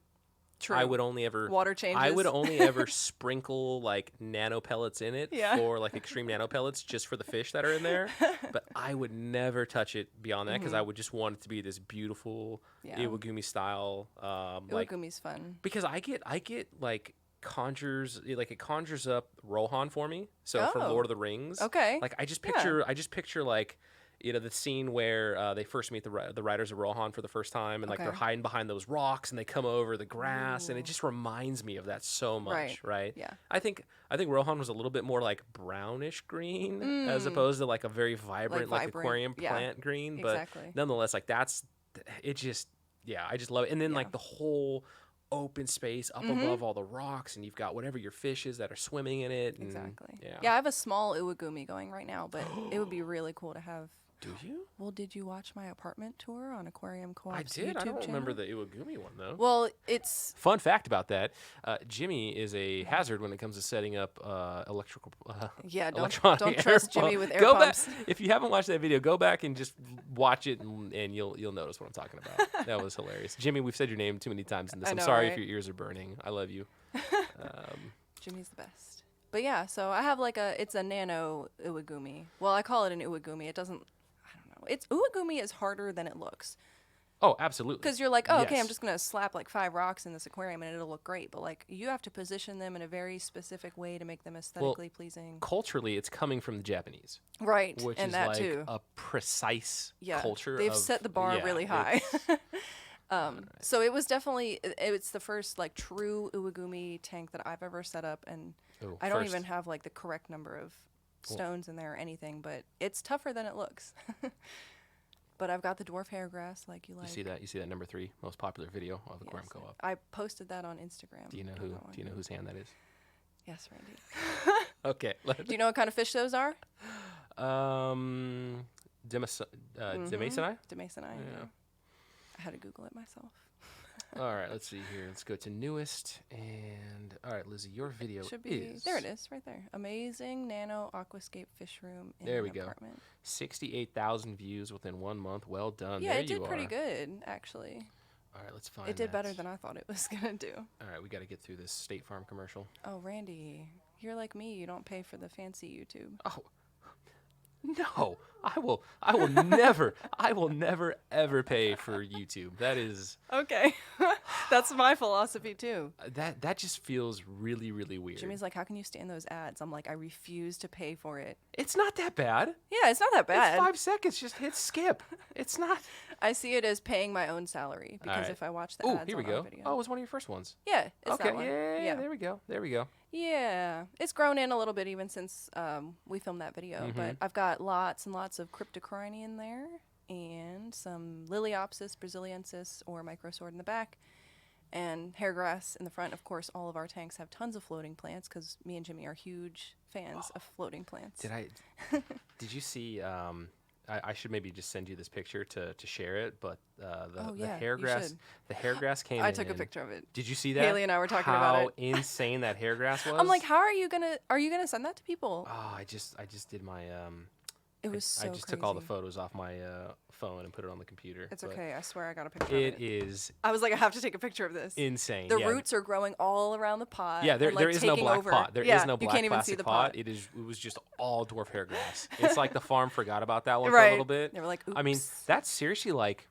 True. I would only ever water changes. I would only ever sprinkle nano pellets in it for extreme nano pellets just for the fish that are in there. But I would never touch it beyond that because I would just want it to be this beautiful Iwagumi style. Iwagumi's fun because I get conjures it conjures up Rohan for me. So from Lord of the Rings. Okay. I just picture the scene where they first meet the riders of Rohan for the first time, and they're hiding behind those rocks, and they come over the grass, and it just reminds me of that so much, right? Yeah. I think Rohan was a little bit more brownish green as opposed to a very vibrant aquarium plant green, but nonetheless, that's it. Just I just love it, and then the whole open space up above all the rocks, and you've got whatever your fish is that are swimming in it. And, exactly. Yeah, I have a small Iwagumi going right now, but it would be really cool to have. Do you? Well, did you watch my apartment tour on Aquarium Co-Op? I did. YouTube I don't channel? remember the Iwagumi one though. Well, it's fun fact about that. Jimmy is a hazard when it comes to setting up electrical. Don't trust Jimmy with air pumps. Back, if you haven't watched that video, go back and just watch it, and you'll notice what I'm talking about. That was hilarious. Jimmy, we've said your name too many times in this. I'm sorry if your ears are burning. I love you. Jimmy's the best. But yeah, so I have it's a nano Iwagumi. Well, I call it an Iwagumi. It doesn't. Iwagumi is harder than it looks. Oh, absolutely. Because you're okay, I'm just going to slap 5 rocks in this aquarium and it'll look great. But you have to position them in a very specific way to make them aesthetically pleasing. Culturally, it's coming from the Japanese. Right. Which and is that too. A precise culture. They've set the bar really high. So it was definitely, it's the first true Iwagumi tank that I've ever set up. And I don't even have the correct number of stones in there or anything, but it's tougher than it looks. But I've got the dwarf hair grass you like. You see that number 3 most popular video of Aquarium Co-op. I posted that on Instagram. Do you know whose hand that is? Yes, Randy. Okay. Do you know what kind of fish those are? Demasoni? Demasoni. Yeah. I had to Google it myself. All right, let's see here. Let's go to newest. And all right, Lizzie, your video should be there. It is right there. Amazing Nano Aquascape fish room in there we an apartment. Go. 68,000 views within 1 month. Well done. Yeah, there it did pretty good, actually. All right, let's find it. Did better than I thought it was gonna do. All right, we got to get through this State Farm commercial. Oh, Randy, you're like me. You don't pay for the fancy YouTube. Oh. No, I will never ever pay for YouTube. That is okay. That's my philosophy too. That just feels really, really weird. Jimmy's like, how can you stand those ads? I'm like, I refuse to pay for it. It's not that bad. Yeah, it's not that bad. It's 5 seconds. Just hit skip. It's not. I see it as paying my own salary because if I watch the ads here we on go. our video. Oh, it was one of your first ones. Yeah, it's okay. that one. Yeah. There we go. Yeah, it's grown in a little bit even since we filmed that video. But I've got lots and lots of cryptocorini in there, and some Liliopsis brasiliensis or microsword in the back, and hairgrass in the front. Of course, all of our tanks have tons of floating plants because me and Jimmy are huge fans of floating plants. Did you see? I should maybe just send you this picture to share it, but the hairgrass came in. I took a picture of it. Did you see that? Haley and I were talking about it. How insane that hairgrass was. I'm like, how are you gonna send that to people? Oh, I just did my It was so I just took all the photos off my phone and put it on the computer. It's okay. I swear I got a picture of it. It is. I was like, I have to take a picture of this. Insane. The roots are growing all around the pot. Yeah, there is no black pot. There is no black you can't even see plastic the pot. It was just all dwarf hair grass. It's like the farm forgot about that one for a little bit. They were like, oops. I mean, that's seriously like.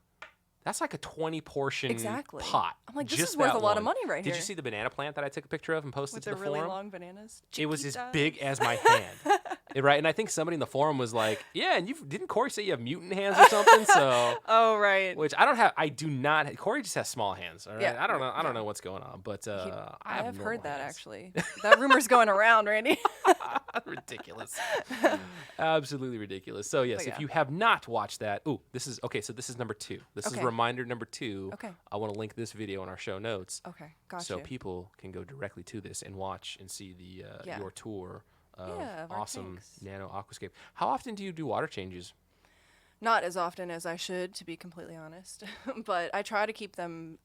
That's like a 20 portion pot. I'm like, this just is worth a lot one. of money right here. Did you see the banana plant that I took a picture of and posted to the forum? With the really long bananas? It was as big as my hand. Right, and I think somebody in the forum was like, yeah, and didn't Corey say you have mutant hands or something? So oh, right. Which I do not. Corey just has small hands. All right? Yeah, I don't know what's going on, but I have heard that hands. Actually. That rumor's going around, Randy. Ridiculous. Absolutely ridiculous. So yes, if you have not watched that, this is number 2. This is reminder number 2. Okay. I want to link this video in our show notes. Okay, gotcha. So people can go directly to this and watch and see the your tour of awesome Nano Aquascape. How often do you do water changes? Not as often as I should, to be completely honest. But I try to keep them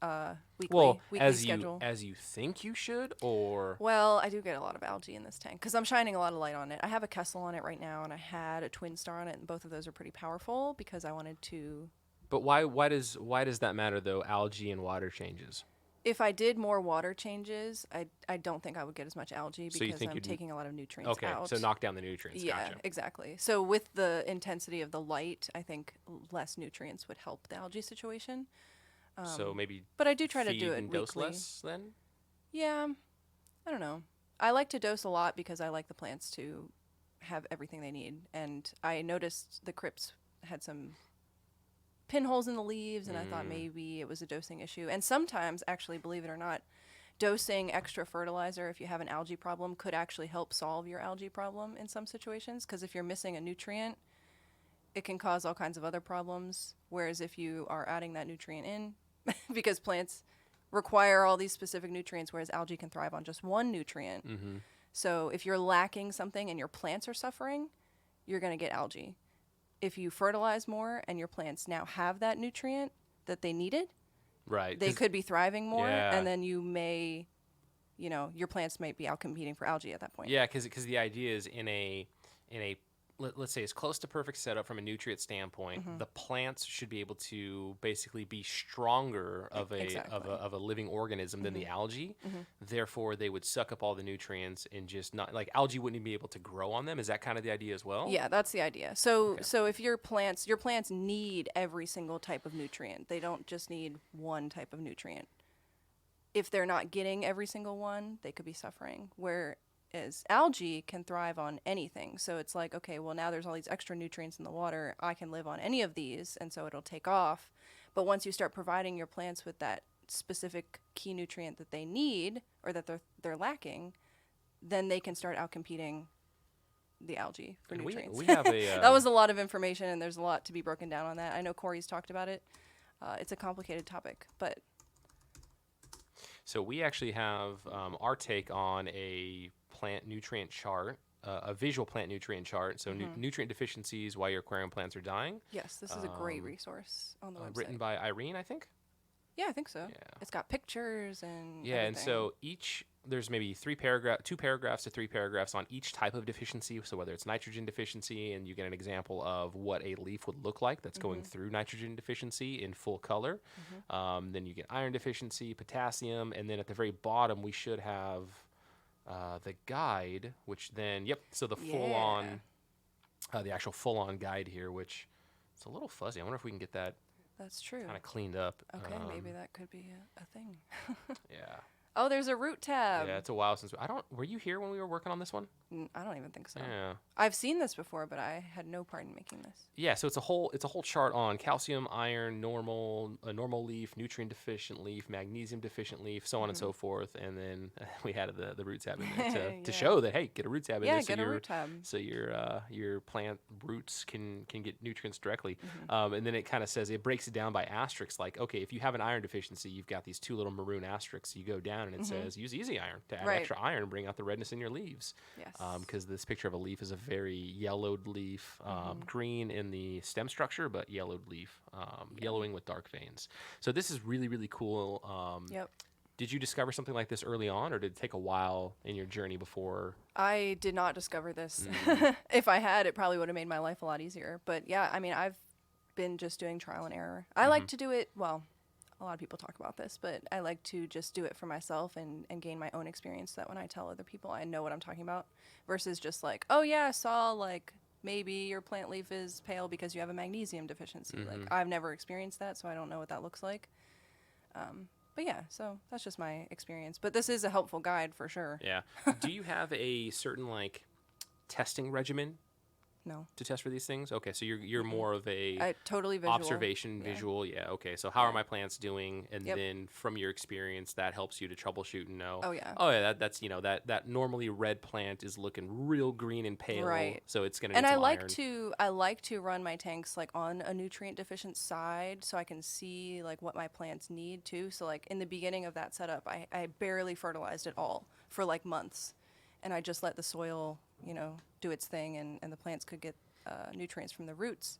weekly schedule. As you think you should, or? Well, I do get a lot of algae in this tank because I'm shining a lot of light on it. I have a Kessel on it right now, and I had a Twin Star on it, and both of those are pretty powerful because I wanted to. But why does that matter though? Algae and water changes. If I did more water changes, I don't think I would get as much algae because I'm taking a lot of nutrients out. Okay, so knock down the nutrients. Yeah, gotcha. Exactly. So with the intensity of the light, I think less nutrients would help the algae situation. So maybe. But I do try to do it and weekly. Dose less then. Yeah, I don't know. I like to dose a lot because I like the plants to have everything they need, and I noticed the crypts had some pinholes in the leaves, and I thought maybe it was a dosing issue. And sometimes, actually, believe it or not, dosing extra fertilizer if you have an algae problem could actually help solve your algae problem in some situations, because if you're missing a nutrient, it can cause all kinds of other problems, whereas if you are adding that nutrient in, because plants require all these specific nutrients, whereas algae can thrive on just one nutrient. Mm-hmm. So if you're lacking something and your plants are suffering, you're going to get algae. If you fertilize more and your plants now have that nutrient that they needed, right, they could be thriving more, and then you may, your plants might be out competing for algae at that point. Yeah, because the idea is in a let's say as close to perfect setup from a nutrient standpoint, the plants should be able to basically be stronger of a living organism than the algae. Therefore, they would suck up all the nutrients and just not like algae wouldn't be able to grow on them. Is that kind of the idea as well? Yeah, that's the idea. So if your plants need every single type of nutrient. They don't just need one type of nutrient. If they're not getting every single one, they could be suffering. Whereas algae can thrive on anything. So it's like, okay, well, now there's all these extra nutrients in the water. I can live on any of these, and so it'll take off. But once you start providing your plants with that specific key nutrient that they need or that they're lacking, then they can start outcompeting the algae for nutrients. We have a that was a lot of information, and there's a lot to be broken down on that. I know Corey's talked about it. It's a complicated topic, but... So we actually have our take on a plant nutrient chart a visual plant nutrient chart. So nutrient deficiencies while your aquarium plants are dying. Yes, this is a great resource on the website. Written by Irene, I think. Yeah, I think so. Yeah. It's got pictures and yeah, everything. And so there's maybe 2 paragraphs to 3 paragraphs on each type of deficiency. So whether it's nitrogen deficiency, and you get an example of what a leaf would look like that's going through nitrogen deficiency in full color. Then you get iron deficiency, potassium, and then at the very bottom we should have the guide, which then so the full on, the actual full on guide here, which it's a little fuzzy. I wonder if we can get that. That's true. Kind of cleaned up. Okay, maybe that could be a thing. Yeah. Oh, there's a root tab. Yeah, it's a while since were you here when we were working on this one? I don't even think so. Yeah. I've seen this before, but I had no part in making this. Yeah, so it's a whole chart on calcium, iron, normal leaf, nutrient deficient leaf, magnesium deficient leaf, so on and so forth. And then we had the root tab in there to show that, hey, get a root tab in there. Yeah, get a root tab. So your plant roots can get nutrients directly. And then it kind of says, it breaks it down by asterisks. Like, okay, if you have an iron deficiency, you've got these 2 little maroon asterisks. You go down and it says, use easy iron to add extra iron and bring out the redness in your leaves. Yes. Because this picture of a leaf is a very yellowed leaf, green in the stem structure, but yellowed leaf, yellowing with dark veins. So this is really, really cool. Yep. Did you discover something like this early on, or did it take a while in your journey before? I did not discover this. If I had, it probably would have made my life a lot easier. But yeah, I mean, I've been just doing trial and error. I like to do it, well, a lot of people talk about this, but I like to just do it for myself and gain my own experience, so that when I tell other people, I know what I'm talking about, versus just like, oh yeah, I saw like maybe your plant leaf is pale because you have a magnesium deficiency. Like, I've never experienced that, so I don't know what that looks like. But yeah, so that's just my experience. But this is a helpful guide for sure. Yeah. Do you have a certain like testing regimen? No. To test for these things? Okay, so you're more of a totally visual. Observation, visual, yeah, okay. So how are my plants doing? And then from your experience, that helps you to troubleshoot and know. Oh yeah. Oh yeah, that's that normally red plant is looking real green and pale. Right. So it's gonna. And I like to run my tanks like on a nutrient deficient side, so I can see like what my plants need too. So like in the beginning of that setup, I barely fertilized at all for like months, and I just let the soil, do its thing, and the plants could get nutrients from the roots.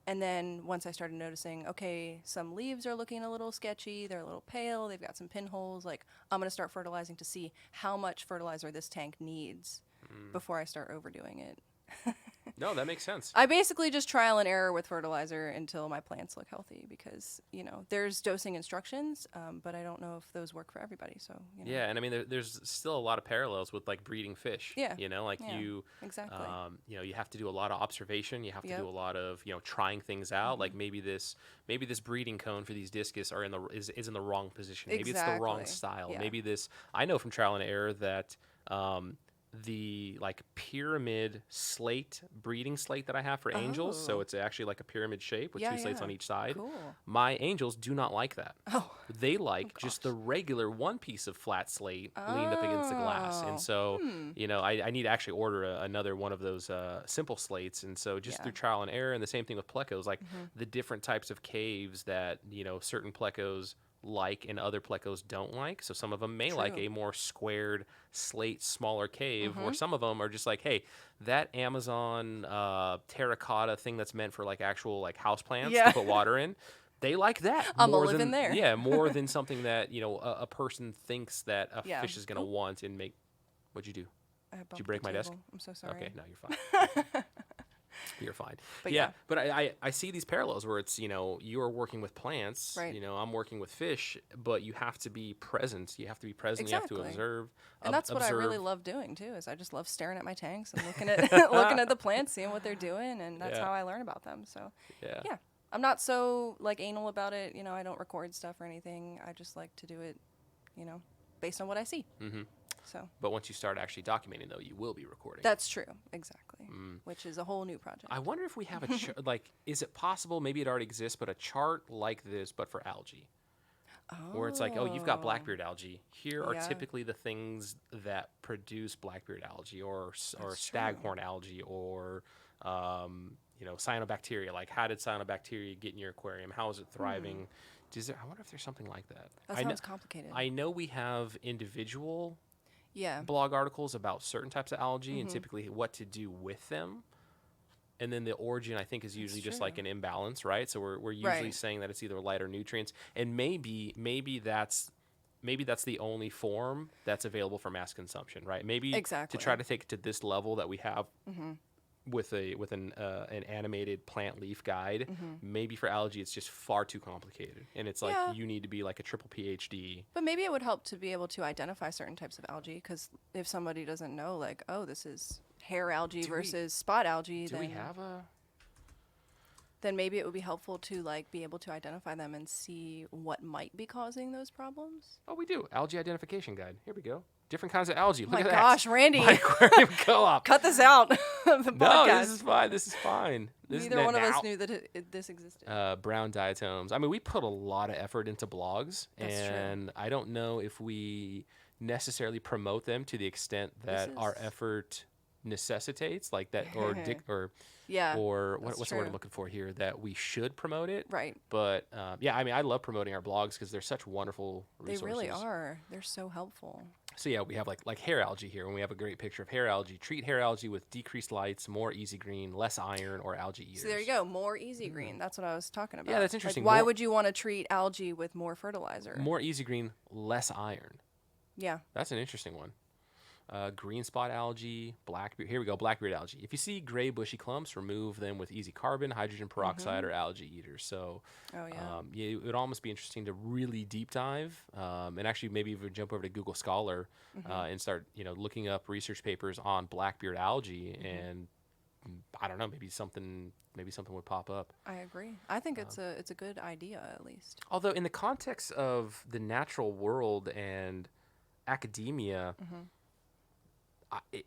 And then once I started noticing, okay, some leaves are looking a little sketchy, they're a little pale, they've got some pinholes, like I'm going to start fertilizing to see how much fertilizer this tank needs before I start overdoing it. No, that makes sense. I basically just trial and error with fertilizer until my plants look healthy, because, there's dosing instructions, but I don't know if those work for everybody. So, Yeah, and I mean, there's still a lot of parallels with like breeding fish. Yeah. Exactly. You have to do a lot of observation. You have to do a lot of, trying things out. Like maybe this breeding cone for these discus is in the wrong position. Maybe it's the wrong style. Yeah. Maybe I know from trial and error that, the like pyramid breeding slate that I have for angels, so it's actually like a pyramid shape with 2 slates on each side. Cool. My angels do not like that. Oh, they like just the regular one piece of flat slate leaned up against the glass. And so I need to actually order another one of those simple slates. And so just through trial and error, and the same thing with plecos, like the different types of caves that certain plecos like and other plecos don't like. So some of them may like a more squared slate, smaller cave, or some of them are just like, hey, that Amazon terracotta thing that's meant for like actual like house plants to put water in, they like that. I'm gonna live in there. Yeah, more than something that a person thinks that a fish is gonna want and make. What'd you do? Did you break my desk? I'm so sorry. Okay, no, you're fine. You're fine. But but I see these parallels where it's, you are working with plants, right. I'm working with fish, but you have to be present. You have to be present. Exactly. You have to observe. And that's what I really love doing too, is I just love staring at my tanks and looking at looking at the plants, seeing what they're doing, and that's how I learn about them. So yeah. I'm not so like anal about it, I don't record stuff or anything. I just like to do it, based on what I see. Mm-hmm. So. But once you start actually documenting, though, you will be recording. That's true, exactly. Which is a whole new project. I wonder if we have a like, is it possible? Maybe it already exists, but a chart like this, but for algae, where it's like, oh, you've got blackbeard algae. Here are typically the things that produce blackbeard algae, or staghorn algae, or cyanobacteria. Like, how did cyanobacteria get in your aquarium? How is it thriving? I wonder if there's something like that. That sounds complicated. I know we have individual blog articles about certain types of algae and typically what to do with them. And then the origin, I think, is usually just like an imbalance, right? So we're usually saying that it's either light or nutrients, and maybe that's the only form that's available for mass consumption, right? Maybe to try to take it to this level that we have with an animated plant leaf guide. Maybe for algae, it's just far too complicated, and it's like you need to be like a triple PhD. But maybe it would help to be able to identify certain types of algae, because if somebody doesn't know, like, oh, this is hair algae versus spot algae, then maybe it would be helpful to like be able to identify them and see what might be causing those problems. Oh, we do. Algae identification guide. Here we go. Different kinds of algae. Look my at gosh, that. Randy. My Aquarium Co-op. Cut this out of the podcast. No, this is fine. This is fine. Neither one of us knew that this existed. Brown diatoms. I mean, we put a lot of effort into blogs, That's and true. I don't know if we necessarily promote them to the extent that our effort necessitates, like that, or what's the word I'm looking for here? That we should promote it, right? But I mean, I love promoting our blogs because they're such wonderful resources. They really are. They're so helpful. So yeah, we have like hair algae here, and we have a great picture of hair algae. Treat hair algae with decreased lights, more easy green, less iron, or algae eaters. So there you go, more easy green. That's what I was talking about. Yeah, that's interesting. Like, why would you want to treat algae with more fertilizer? More easy green, less iron. Yeah. That's an interesting one. Green spot algae, blackbeard. Here we go, blackbeard algae. If you see gray bushy clumps, remove them with easy carbon, hydrogen peroxide, or algae eaters. So, it would almost be interesting to really deep dive, and actually maybe even jump over to Google Scholar and start, looking up research papers on blackbeard algae, and I don't know, maybe something would pop up. I agree. I think it's a good idea, at least. Although in the context of the natural world and academia.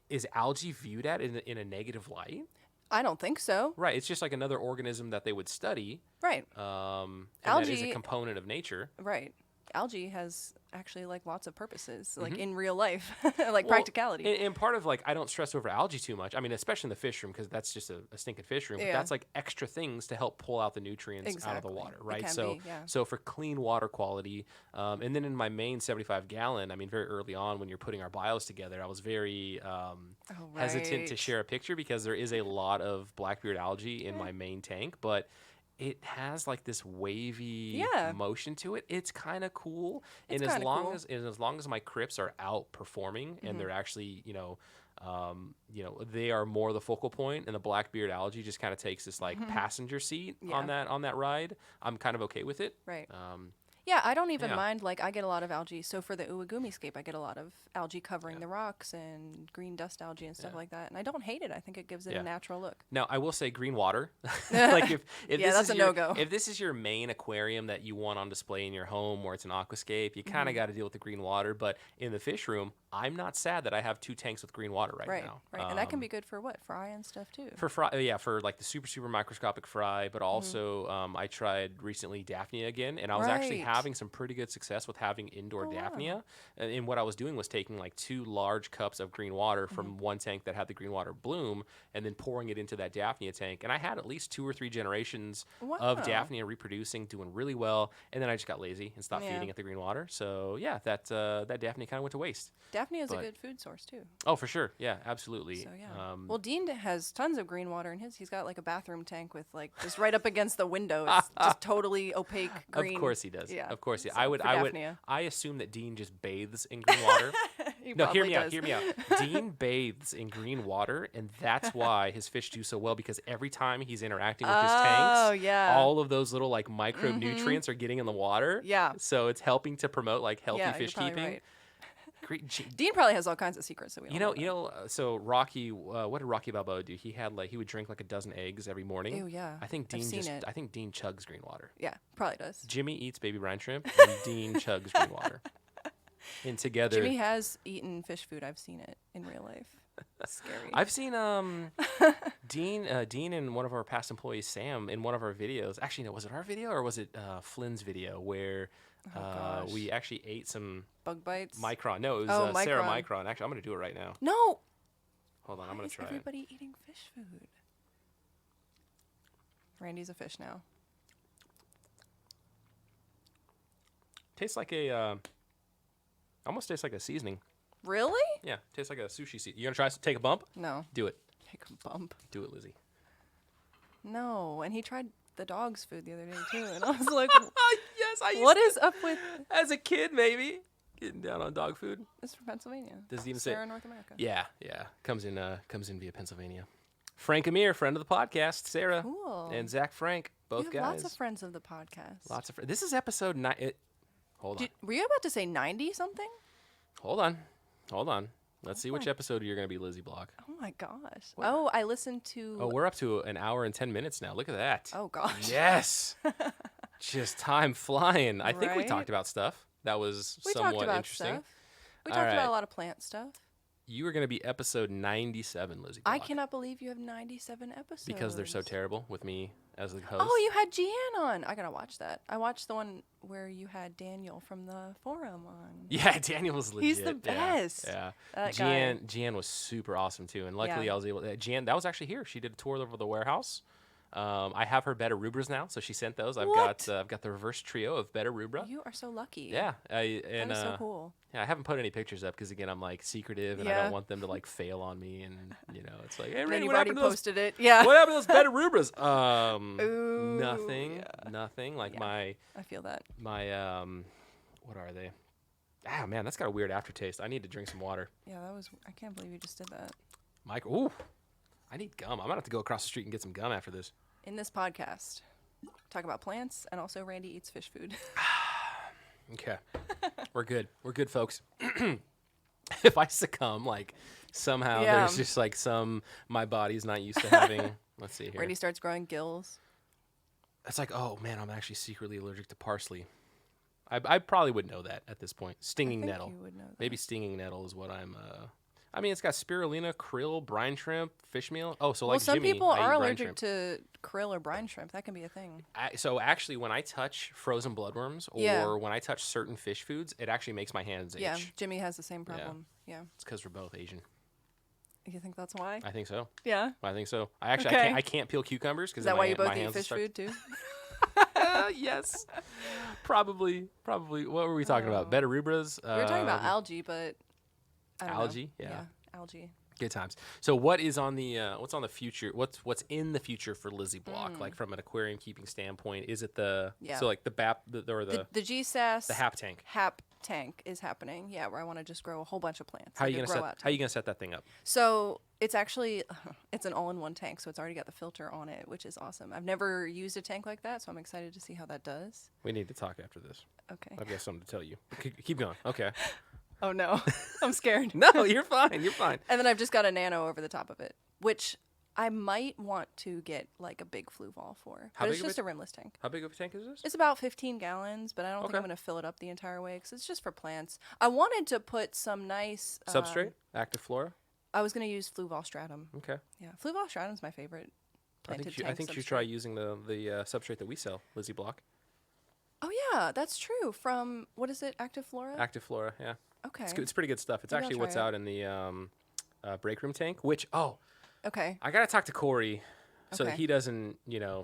Is algae viewed at in a negative light? I don't think so. Right. It's just like another organism that they would study. Right. And algae that is a component of nature. Right. Algae has actually like lots of purposes, like in real life, like practicality. And part of like, I don't stress over algae too much. I mean, especially in the fish room, because that's just a stinking fish room. But that's like extra things to help pull out the nutrients out of the water, right? So for clean water quality, and then in my main 75 gallon, I mean, very early on when you're putting our bios together, I was very hesitant to share a picture because there is a lot of blackbeard algae in my main tank, but it has like this wavy motion to it. It's kind of cool. And as long as my crypts are outperforming and they're actually, they are more the focal point, and the blackbeard algae just kind of takes this like passenger seat on that ride, I'm kind of okay with it. Right. Yeah, I don't even mind. Like, I get a lot of algae. So for the Uwagumi-scape, I get a lot of algae covering the rocks and green dust algae and stuff like that. And I don't hate it. I think it gives it a natural look. Now, I will say green water. Like if this that's is a no-go. If this is your main aquarium that you want on display in your home, or it's an aquascape, you kind of got to deal with the green water. But in the fish room, I'm not sad that I have 2 tanks with green water right now. Right, and that can be good for what? Fry and stuff too. For fry, for like the super microscopic fry, but also I tried recently Daphnia again, and I was actually having some pretty good success with having indoor Daphnia. And what I was doing was taking like 2 large cups of green water from one tank that had the green water bloom, and then pouring it into that Daphnia tank. And I had at least 2 or 3 generations of Daphnia reproducing, doing really well. And then I just got lazy and stopped feeding it the green water. So that Daphnia kind of went to waste. Daphnia is a good food source too. Oh, for sure. Yeah, absolutely. So well, Dean has tons of green water in his. He's got like a bathroom tank with like just right up against the window. It's just totally opaque green. Of course he does. Yeah. Of course. Yeah. So I assume that Dean just bathes in green water. No, hear me out. Dean bathes in green water, and that's why his fish do so well, because every time he's interacting with his tanks, all of those little like micronutrients are getting in the water. Yeah. So it's helping to promote like healthy fish keeping. Right. Dean probably has all kinds of secrets that we don't know. So Rocky, what did Rocky Balboa do? He would drink like a dozen eggs every morning. Oh yeah. I think Dean chugs green water. Yeah, probably does. Jimmy eats baby brine shrimp, and Dean chugs green water. And together, Jimmy has eaten fish food. I've seen it in real life. Scary. I've seen Dean and one of our past employees, Sam, in one of our videos. Actually, no, was it our video or was it Flynn's video where we actually ate some bug bites? Micron. No, it was Sarah Micron. Actually, I'm going to do it right now. No. Hold on, I'm going to try it. Everybody eating fish food. Randy's a fish now. Tastes like almost tastes like a seasoning. Really? Yeah, tastes like a sushi seed. You gonna try take a bump? No. Do it. Take a bump. Do it, Lizzie. No, and he tried the dog's food the other day too, and I was like, yes, I used what is up with? As a kid, maybe getting down on dog food. It's from Pennsylvania. Does it even Sarah, say North America? Yeah, comes in via Pennsylvania. Frank Amir, friend of the podcast, Sarah, Cool. and Zach Frank, both you have guys. Lots of friends of the podcast. Lots of friends. This is episode 9. Hold on. Were you about to say 90 something? Hold on. Let's see which episode you're gonna be, Lizzie Block. Oh my gosh. Oh, I listened to. Oh, we're up to an hour and 10 minutes now. Look at that. Oh gosh. Yes. Just time flying. I think we Right? talked about stuff that was We somewhat talked about interesting. stuff. We All talked right. about a lot of plant stuff. You are going to be episode 97, Lizzie Block. I cannot believe you have 97 episodes. Because they're so terrible with me as the host. Oh, you had Jeanne on. I gotta watch that. I watched the one where you had Daniel from the forum on. Yeah, Daniel was legit. He's the best. Yeah. That guy. Jeanne was super awesome too. And luckily Yeah. I was able to. Jeanne, that was actually here. She did a tour over the warehouse. I have her betta rubras now, so she sent those. I've got the reverse trio of betta rubra. You are so lucky. Yeah, That is so cool. Yeah, I haven't put any pictures up because again I'm like secretive and I Yeah. don't want them to like fail on me and it's like hey, And then Randy, you've what already happened to those? posted it. Yeah. What happened to those betta rubras? Ooh, Nothing. Like Yeah. I feel that. my what are they? Ah man, that's got a weird aftertaste. I need to drink some water. Yeah, that was. I can't believe you just did that. Mike, ooh, I need gum. I'm gonna have to go across the street and get some gum after this. In this podcast, talk about plants, and also Randy eats fish food. Okay, we're good. We're good, folks. If I succumb, like somehow Yeah. there's just like my body's not used to having. Let's see here. Randy starts growing gills. It's like, oh man, I'm actually secretly allergic to parsley. I probably would know that at this point. Stinging I think nettle. you would know that. Maybe stinging nettle is what I'm. I mean, it's got spirulina, krill, brine shrimp, fish meal. Oh, so Well, like some Jimmy, people I eat are brine allergic shrimp. to krill or brine shrimp. That can be a thing. So actually, when I touch frozen bloodworms or Yeah. when I touch certain fish foods, it actually makes my hands itch. Yeah, Jimmy has the same problem. Yeah. It's because we're both Asian. You think that's why? I think so. Yeah. I think so. I actually Okay. I can't peel cucumbers because Is that why you both my eat hands will fish start- food too? Yes. Probably. What were we talking about? Betta rubras. We were talking about algae, but I don't know. Algae? Yeah. Algae. Good times. So what is on the what's on the future? What's in the future for Lizzie Block? Like from an aquarium keeping standpoint, is it the Yeah. so like the BAP or The GSAS. the HAP tank? HAP tank is happening. Yeah, where I want to just grow a whole bunch of plants. How are like you a gonna grow-out how you tank. gonna set that thing up? So it's actually it's an all-in-one tank, so it's already got the filter on it, which is awesome. I've never used a tank like that, so I'm excited to see how that does. We need to talk after this. Okay. I've got something to tell you. Keep going. Okay. Oh no, I'm scared. No, you're fine. You're fine. And then I've just got a Nano over the top of it, which I might want to get like a big flue ball for. How But big it's of just a rimless tank. How big of a tank is this? It's about 15 gallons, but I don't think Okay. I'm going to fill it up the entire way because it's just for plants. I wanted to put some nice Substrate? Active flora? I was going to use flue stratum. Okay. Yeah, flue stratum's my favorite planted I think you should substrate. try using the substrate that we sell, Lizzie Block. Oh yeah, that's true. From what is it? Active Flora. Active flora, yeah. Okay. It's good. It's pretty good stuff. It's Maybe I'll actually try what's it. out in the break room tank. Which Okay. I gotta talk to Corey so that Okay. he doesn't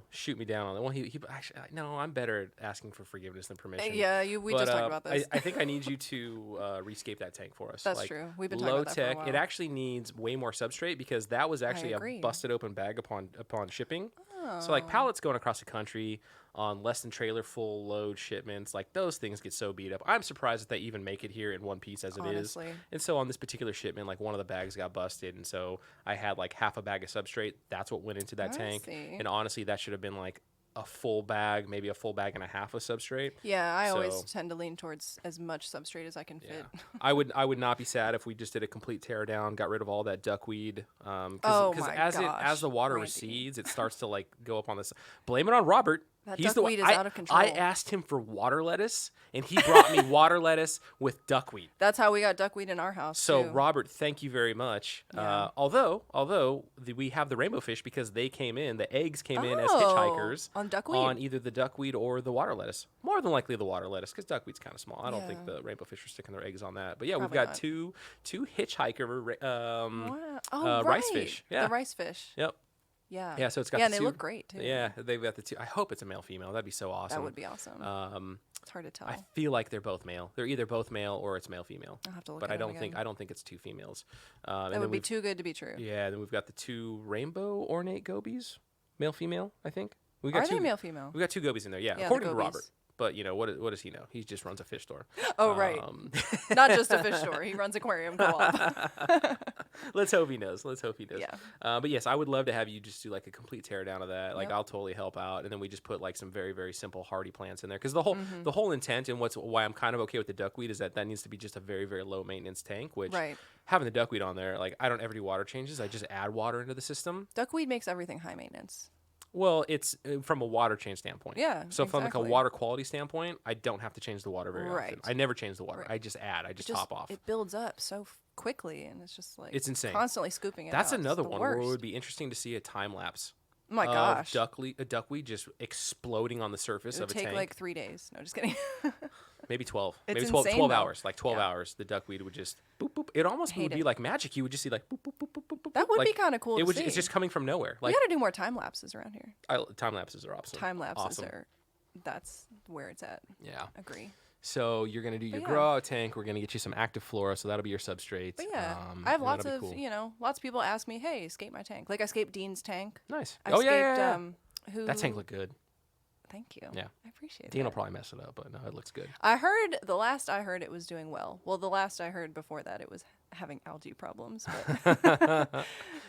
shoot me down on it. Well, he actually no, I'm better at asking for forgiveness than permission. Yeah, we just talked about this. I think I need you to rescape that tank for us. That's Like, true. We've been talking low about that for a tech. while. It actually needs way more substrate because that was actually a agree. busted open bag upon shipping. Oh. So like pallets going across the country on less than trailer full load shipments, like those things get so beat up. I'm surprised that they even make it here in one piece as it is. Honestly. And so on this particular shipment, like one of the bags got busted, and so I had like half a bag of substrate. That's what went into that I tank. see. And honestly, that should have been like a full bag, maybe a full bag and a half of substrate. Yeah, I always So- tend to lean towards as much substrate as I can fit. Yeah. I would not be sad if we just did a complete tear down, got rid of all that duckweed. Oh my as gosh, the water Randy. recedes, it starts to like go up on this. Blame it on Robert. That He's the one. duckweed is out of control. I asked him for water lettuce, and he brought me water lettuce with duckweed. That's how we got duckweed in our house. So too. Robert, thank you very much. Yeah. Although we have the rainbow fish because they came in, the eggs came in as Oh, hitchhikers on duckweed? on either the duckweed or the water lettuce. More than likely the water lettuce because duckweed's kind of small. I don't think Yeah. the rainbow fish are sticking their eggs on that. But yeah, Probably we've got not. two hitchhiker Wow. Oh, rice right. fish. Yeah. The rice fish. Yep. Yeah. Yeah, so it's got yeah, the and two. they look great too. Yeah, they've got the two. I hope it's a male-female. That'd be so awesome. That would be awesome. It's hard to tell. I feel like they're both male. They're either both male or it's male-female. I'll have to look but at I don't them think again. I don't think it's two females. That would be too good to be true. Yeah, then we've got the two rainbow ornate gobies, male-female. I think we Are they male-female? We got two gobies in there. Yeah, Yeah, according the to Robert. gobies. But what does he know? He just runs a fish store. Oh right, not just a fish store. He runs Aquarium Co-op. Let's hope he knows. Yeah. But yes, I would love to have you just do like a complete teardown of that. Like Yep. I'll totally help out, and then we just put like some very very simple hardy plants in there because the whole intent and why I'm kind of okay with the duckweed is that needs to be just a very very low maintenance tank. Which Right. having the duckweed on there, like I don't ever do water changes. I just add water into the system. Duckweed makes everything high maintenance. Well, it's from a water change standpoint. Yeah, So from like a exactly. water quality standpoint, I don't have to change the water very Right. often. I never change the water. Right. I just add. I just top off. It builds up so quickly, and it's just like It's insane. Constantly scooping it. That's out. It's another the one where it worst. would be interesting to see a time lapse. Oh my gosh. A duckweed just exploding on the surface It would of a take tank. like 3 days. No, just kidding. Maybe 12. It's Maybe 12, insane, 12 though. hours. Like 12 Yeah. hours, the duckweed would just boop, boop. It almost Hate would be it. like magic. You would just see like boop, boop, boop, boop, boop, boop. That would like, be kind of cool to see. It's just coming from nowhere. We Like got to do more time lapses around here. time lapses are awesome. Time lapses awesome. are, that's where it's at. Yeah. Agree. So you're going to do your yeah. grow out tank. We're going to get you some active flora. So that'll be your substrate. But yeah, and I have that'll lots be of, cool. lots of people ask me, hey, scape my tank. Like I scaped Dean's tank. Nice. I Oh, scaped, yeah. who? That tank looked good. Thank you. Yeah. I appreciate Dean will that. probably mess it up, but no, it looks good. The last I heard it was doing well. Well, the last I heard before that it was having algae problems, but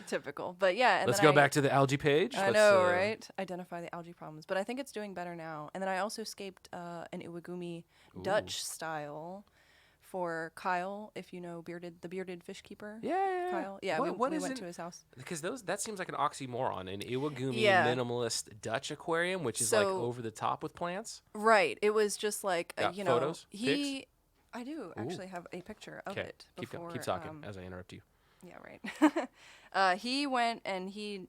typical. But yeah, and Let's then go back to the algae page. I know, right? Identify the algae problems. But I think it's doing better now. And then I also scaped an Iwagumi Dutch style for Kyle, if you know the bearded fish keeper. Yeah. Kyle. Yeah, we went to his house. Because that seems like an oxymoron. An Iwagumi Yeah. minimalist Dutch aquarium, which is like So- over the top with plants. Right. It was just like, Got photos? Pics? I do actually have a picture of Okay, it. keep Before, talking as I interrupt you. Yeah, right. He went and he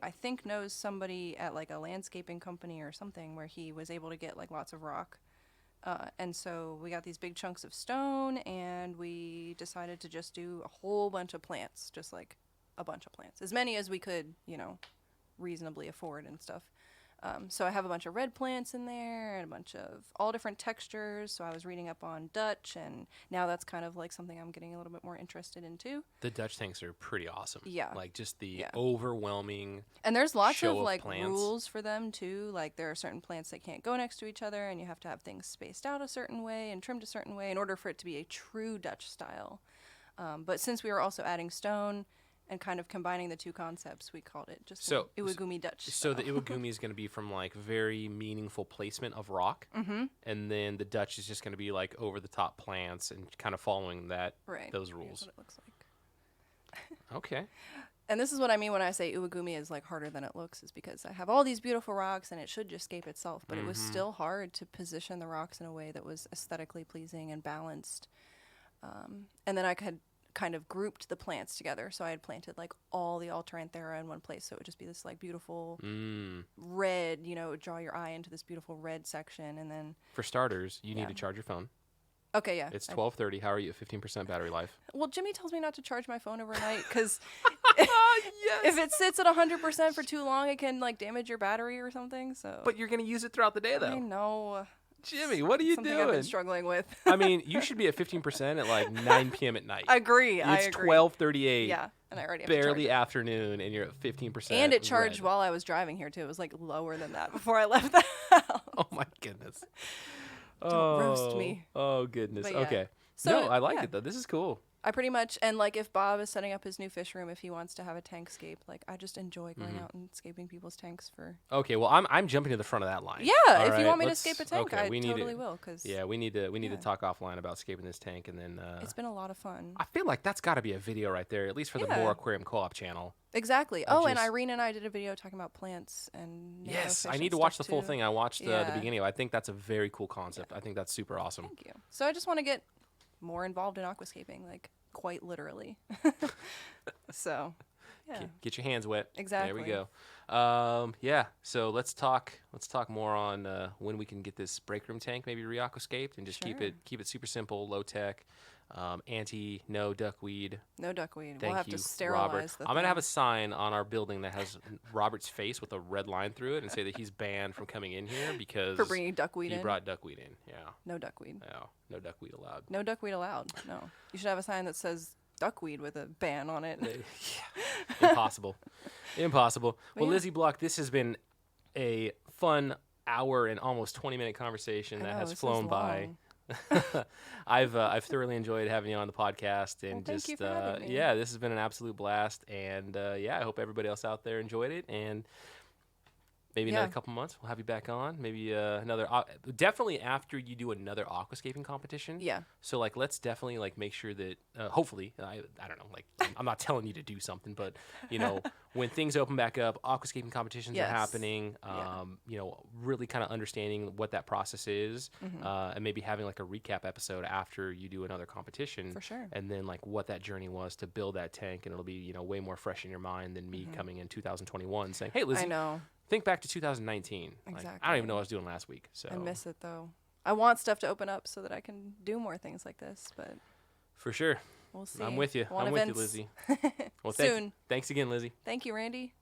I think knows somebody at like a landscaping company or something where he was able to get like lots of rock. And so we got these big chunks of stone and we decided to just do a whole bunch of plants, just like a bunch of plants, as many as we could, reasonably afford and stuff. So I have a bunch of red plants in there and a bunch of all different textures. So I was reading up on Dutch, and now that's kind of like something I'm getting a little bit more interested in too. The Dutch tanks are pretty awesome. Yeah. Like just the Yeah. overwhelming. And there's lots show of of like plants. rules for them too. Like there are certain plants that can't go next to each other, and you have to have things spaced out a certain way and trimmed a certain way in order for it to be a true Dutch style. But since we were also adding stone and kind of combining the two concepts, we called it just So- Iwagumi Dutch. So the style. Iwagumi is going to be from like very meaningful placement of rock. Mm-hmm. And then the Dutch is just going to be like over the top plants and kind of following those Here's rules. what it looks like. Okay. And this is what I mean when I say Iwagumi is like harder than it looks, is because I have all these beautiful rocks and it should just scape itself, but it was still hard to position the rocks in a way that was aesthetically pleasing and balanced. And then I had kind of grouped the plants together, so I had planted like all the Alteranthera in one place, so it would just be this like beautiful red, it would draw your eye into this beautiful red section, and then For starters, you need Yeah. to charge your phone. okay, yeah, It's 12:30. How are you at 15% battery life? Well, Jimmy tells me not to charge my phone overnight because Yes. if it sits at 100% for too long, it can like damage your battery or something. So, But you're going to use it throughout the day, I though. know Jimmy, what are you something I've been doing? struggling with. I mean, you should be at 15% at like 9 p.m. at night. I agree. I It's agree. 12:38. Yeah, and I already have to charge Barely it. afternoon, and you're at 15%. And it charged red. while I was driving here too. It was like lower than that before I left the house. Oh my goodness. Don't roast me. Oh goodness. But yeah. Okay. So, no, I like yeah. it though. This is cool. I pretty much, and like if Bob is setting up his new fish room, if he wants to have a tank scape, like I just enjoy going out and scaping people's tanks for. Okay. Well, I'm jumping to the front of that line. Yeah, All if right, you want me to let's- scape a tank, okay, I we need totally to, will. Cause Yeah, we need to Yeah. talk offline about scaping this tank, and then. it's been a lot of fun. I feel like that's got to be a video right there, at least for the Yeah. More Aquarium Co-op channel. Exactly. I Oh, and just- Irene and I did a video talking about plants and Yes, nanofish I and need to watch the stuff, full too. thing. I watched the Yeah. beginning of it. I think that's a very cool concept. I think that's super awesome. Thank you. So I just want to get more involved in aquascaping, like quite literally. So, yeah. Get your hands wet. Exactly. There we go. Yeah. So let's talk more on when we can get this break room tank maybe re-aquascaped and just keep Sure. it super simple, low tech. No duckweed. No duckweed. Thank we'll have you, to sterilize Robert. the I'm going to thing. have a sign on our building that has Robert's face with a red line through it and say that he's banned from coming in here because For bringing duckweed he in? brought duckweed in. Yeah. No duckweed. Yeah. No duckweed allowed. No duckweed allowed. No. You should have a sign that says duckweed with a ban on it. Yeah. Impossible. Impossible. Well, yeah. Lizzie Block, this has been a fun hour and almost 20-minute conversation that has flown by. I've thoroughly enjoyed having you on the podcast, and thank you for having me. Yeah, this has been an absolute blast, and yeah, I hope everybody else out there enjoyed it, and maybe another couple months we'll have you back on. Maybe another definitely after you do another aquascaping competition. Yeah. So like let's definitely like make sure that hopefully I don't know, like I'm not telling you to do something, but you know when things open back up, aquascaping competitions are happening. You know, really kind of understanding what that process is, and maybe having like a recap episode after you do another competition. For sure. And then like what that journey was to build that tank, and it'll be, you know, way more fresh in your mind than me coming in 2021 saying, "Hey, Lizzie, I know. think back to 2019." Exactly. Like, I don't even know what I was doing last week. So I miss it though. I want stuff to open up so that I can do more things like this, but for sure. we'll see. I'm with you. Want I'm events. with you, Lizzie. Well, Soon. thanks again, Lizzie. Thank you, Randy.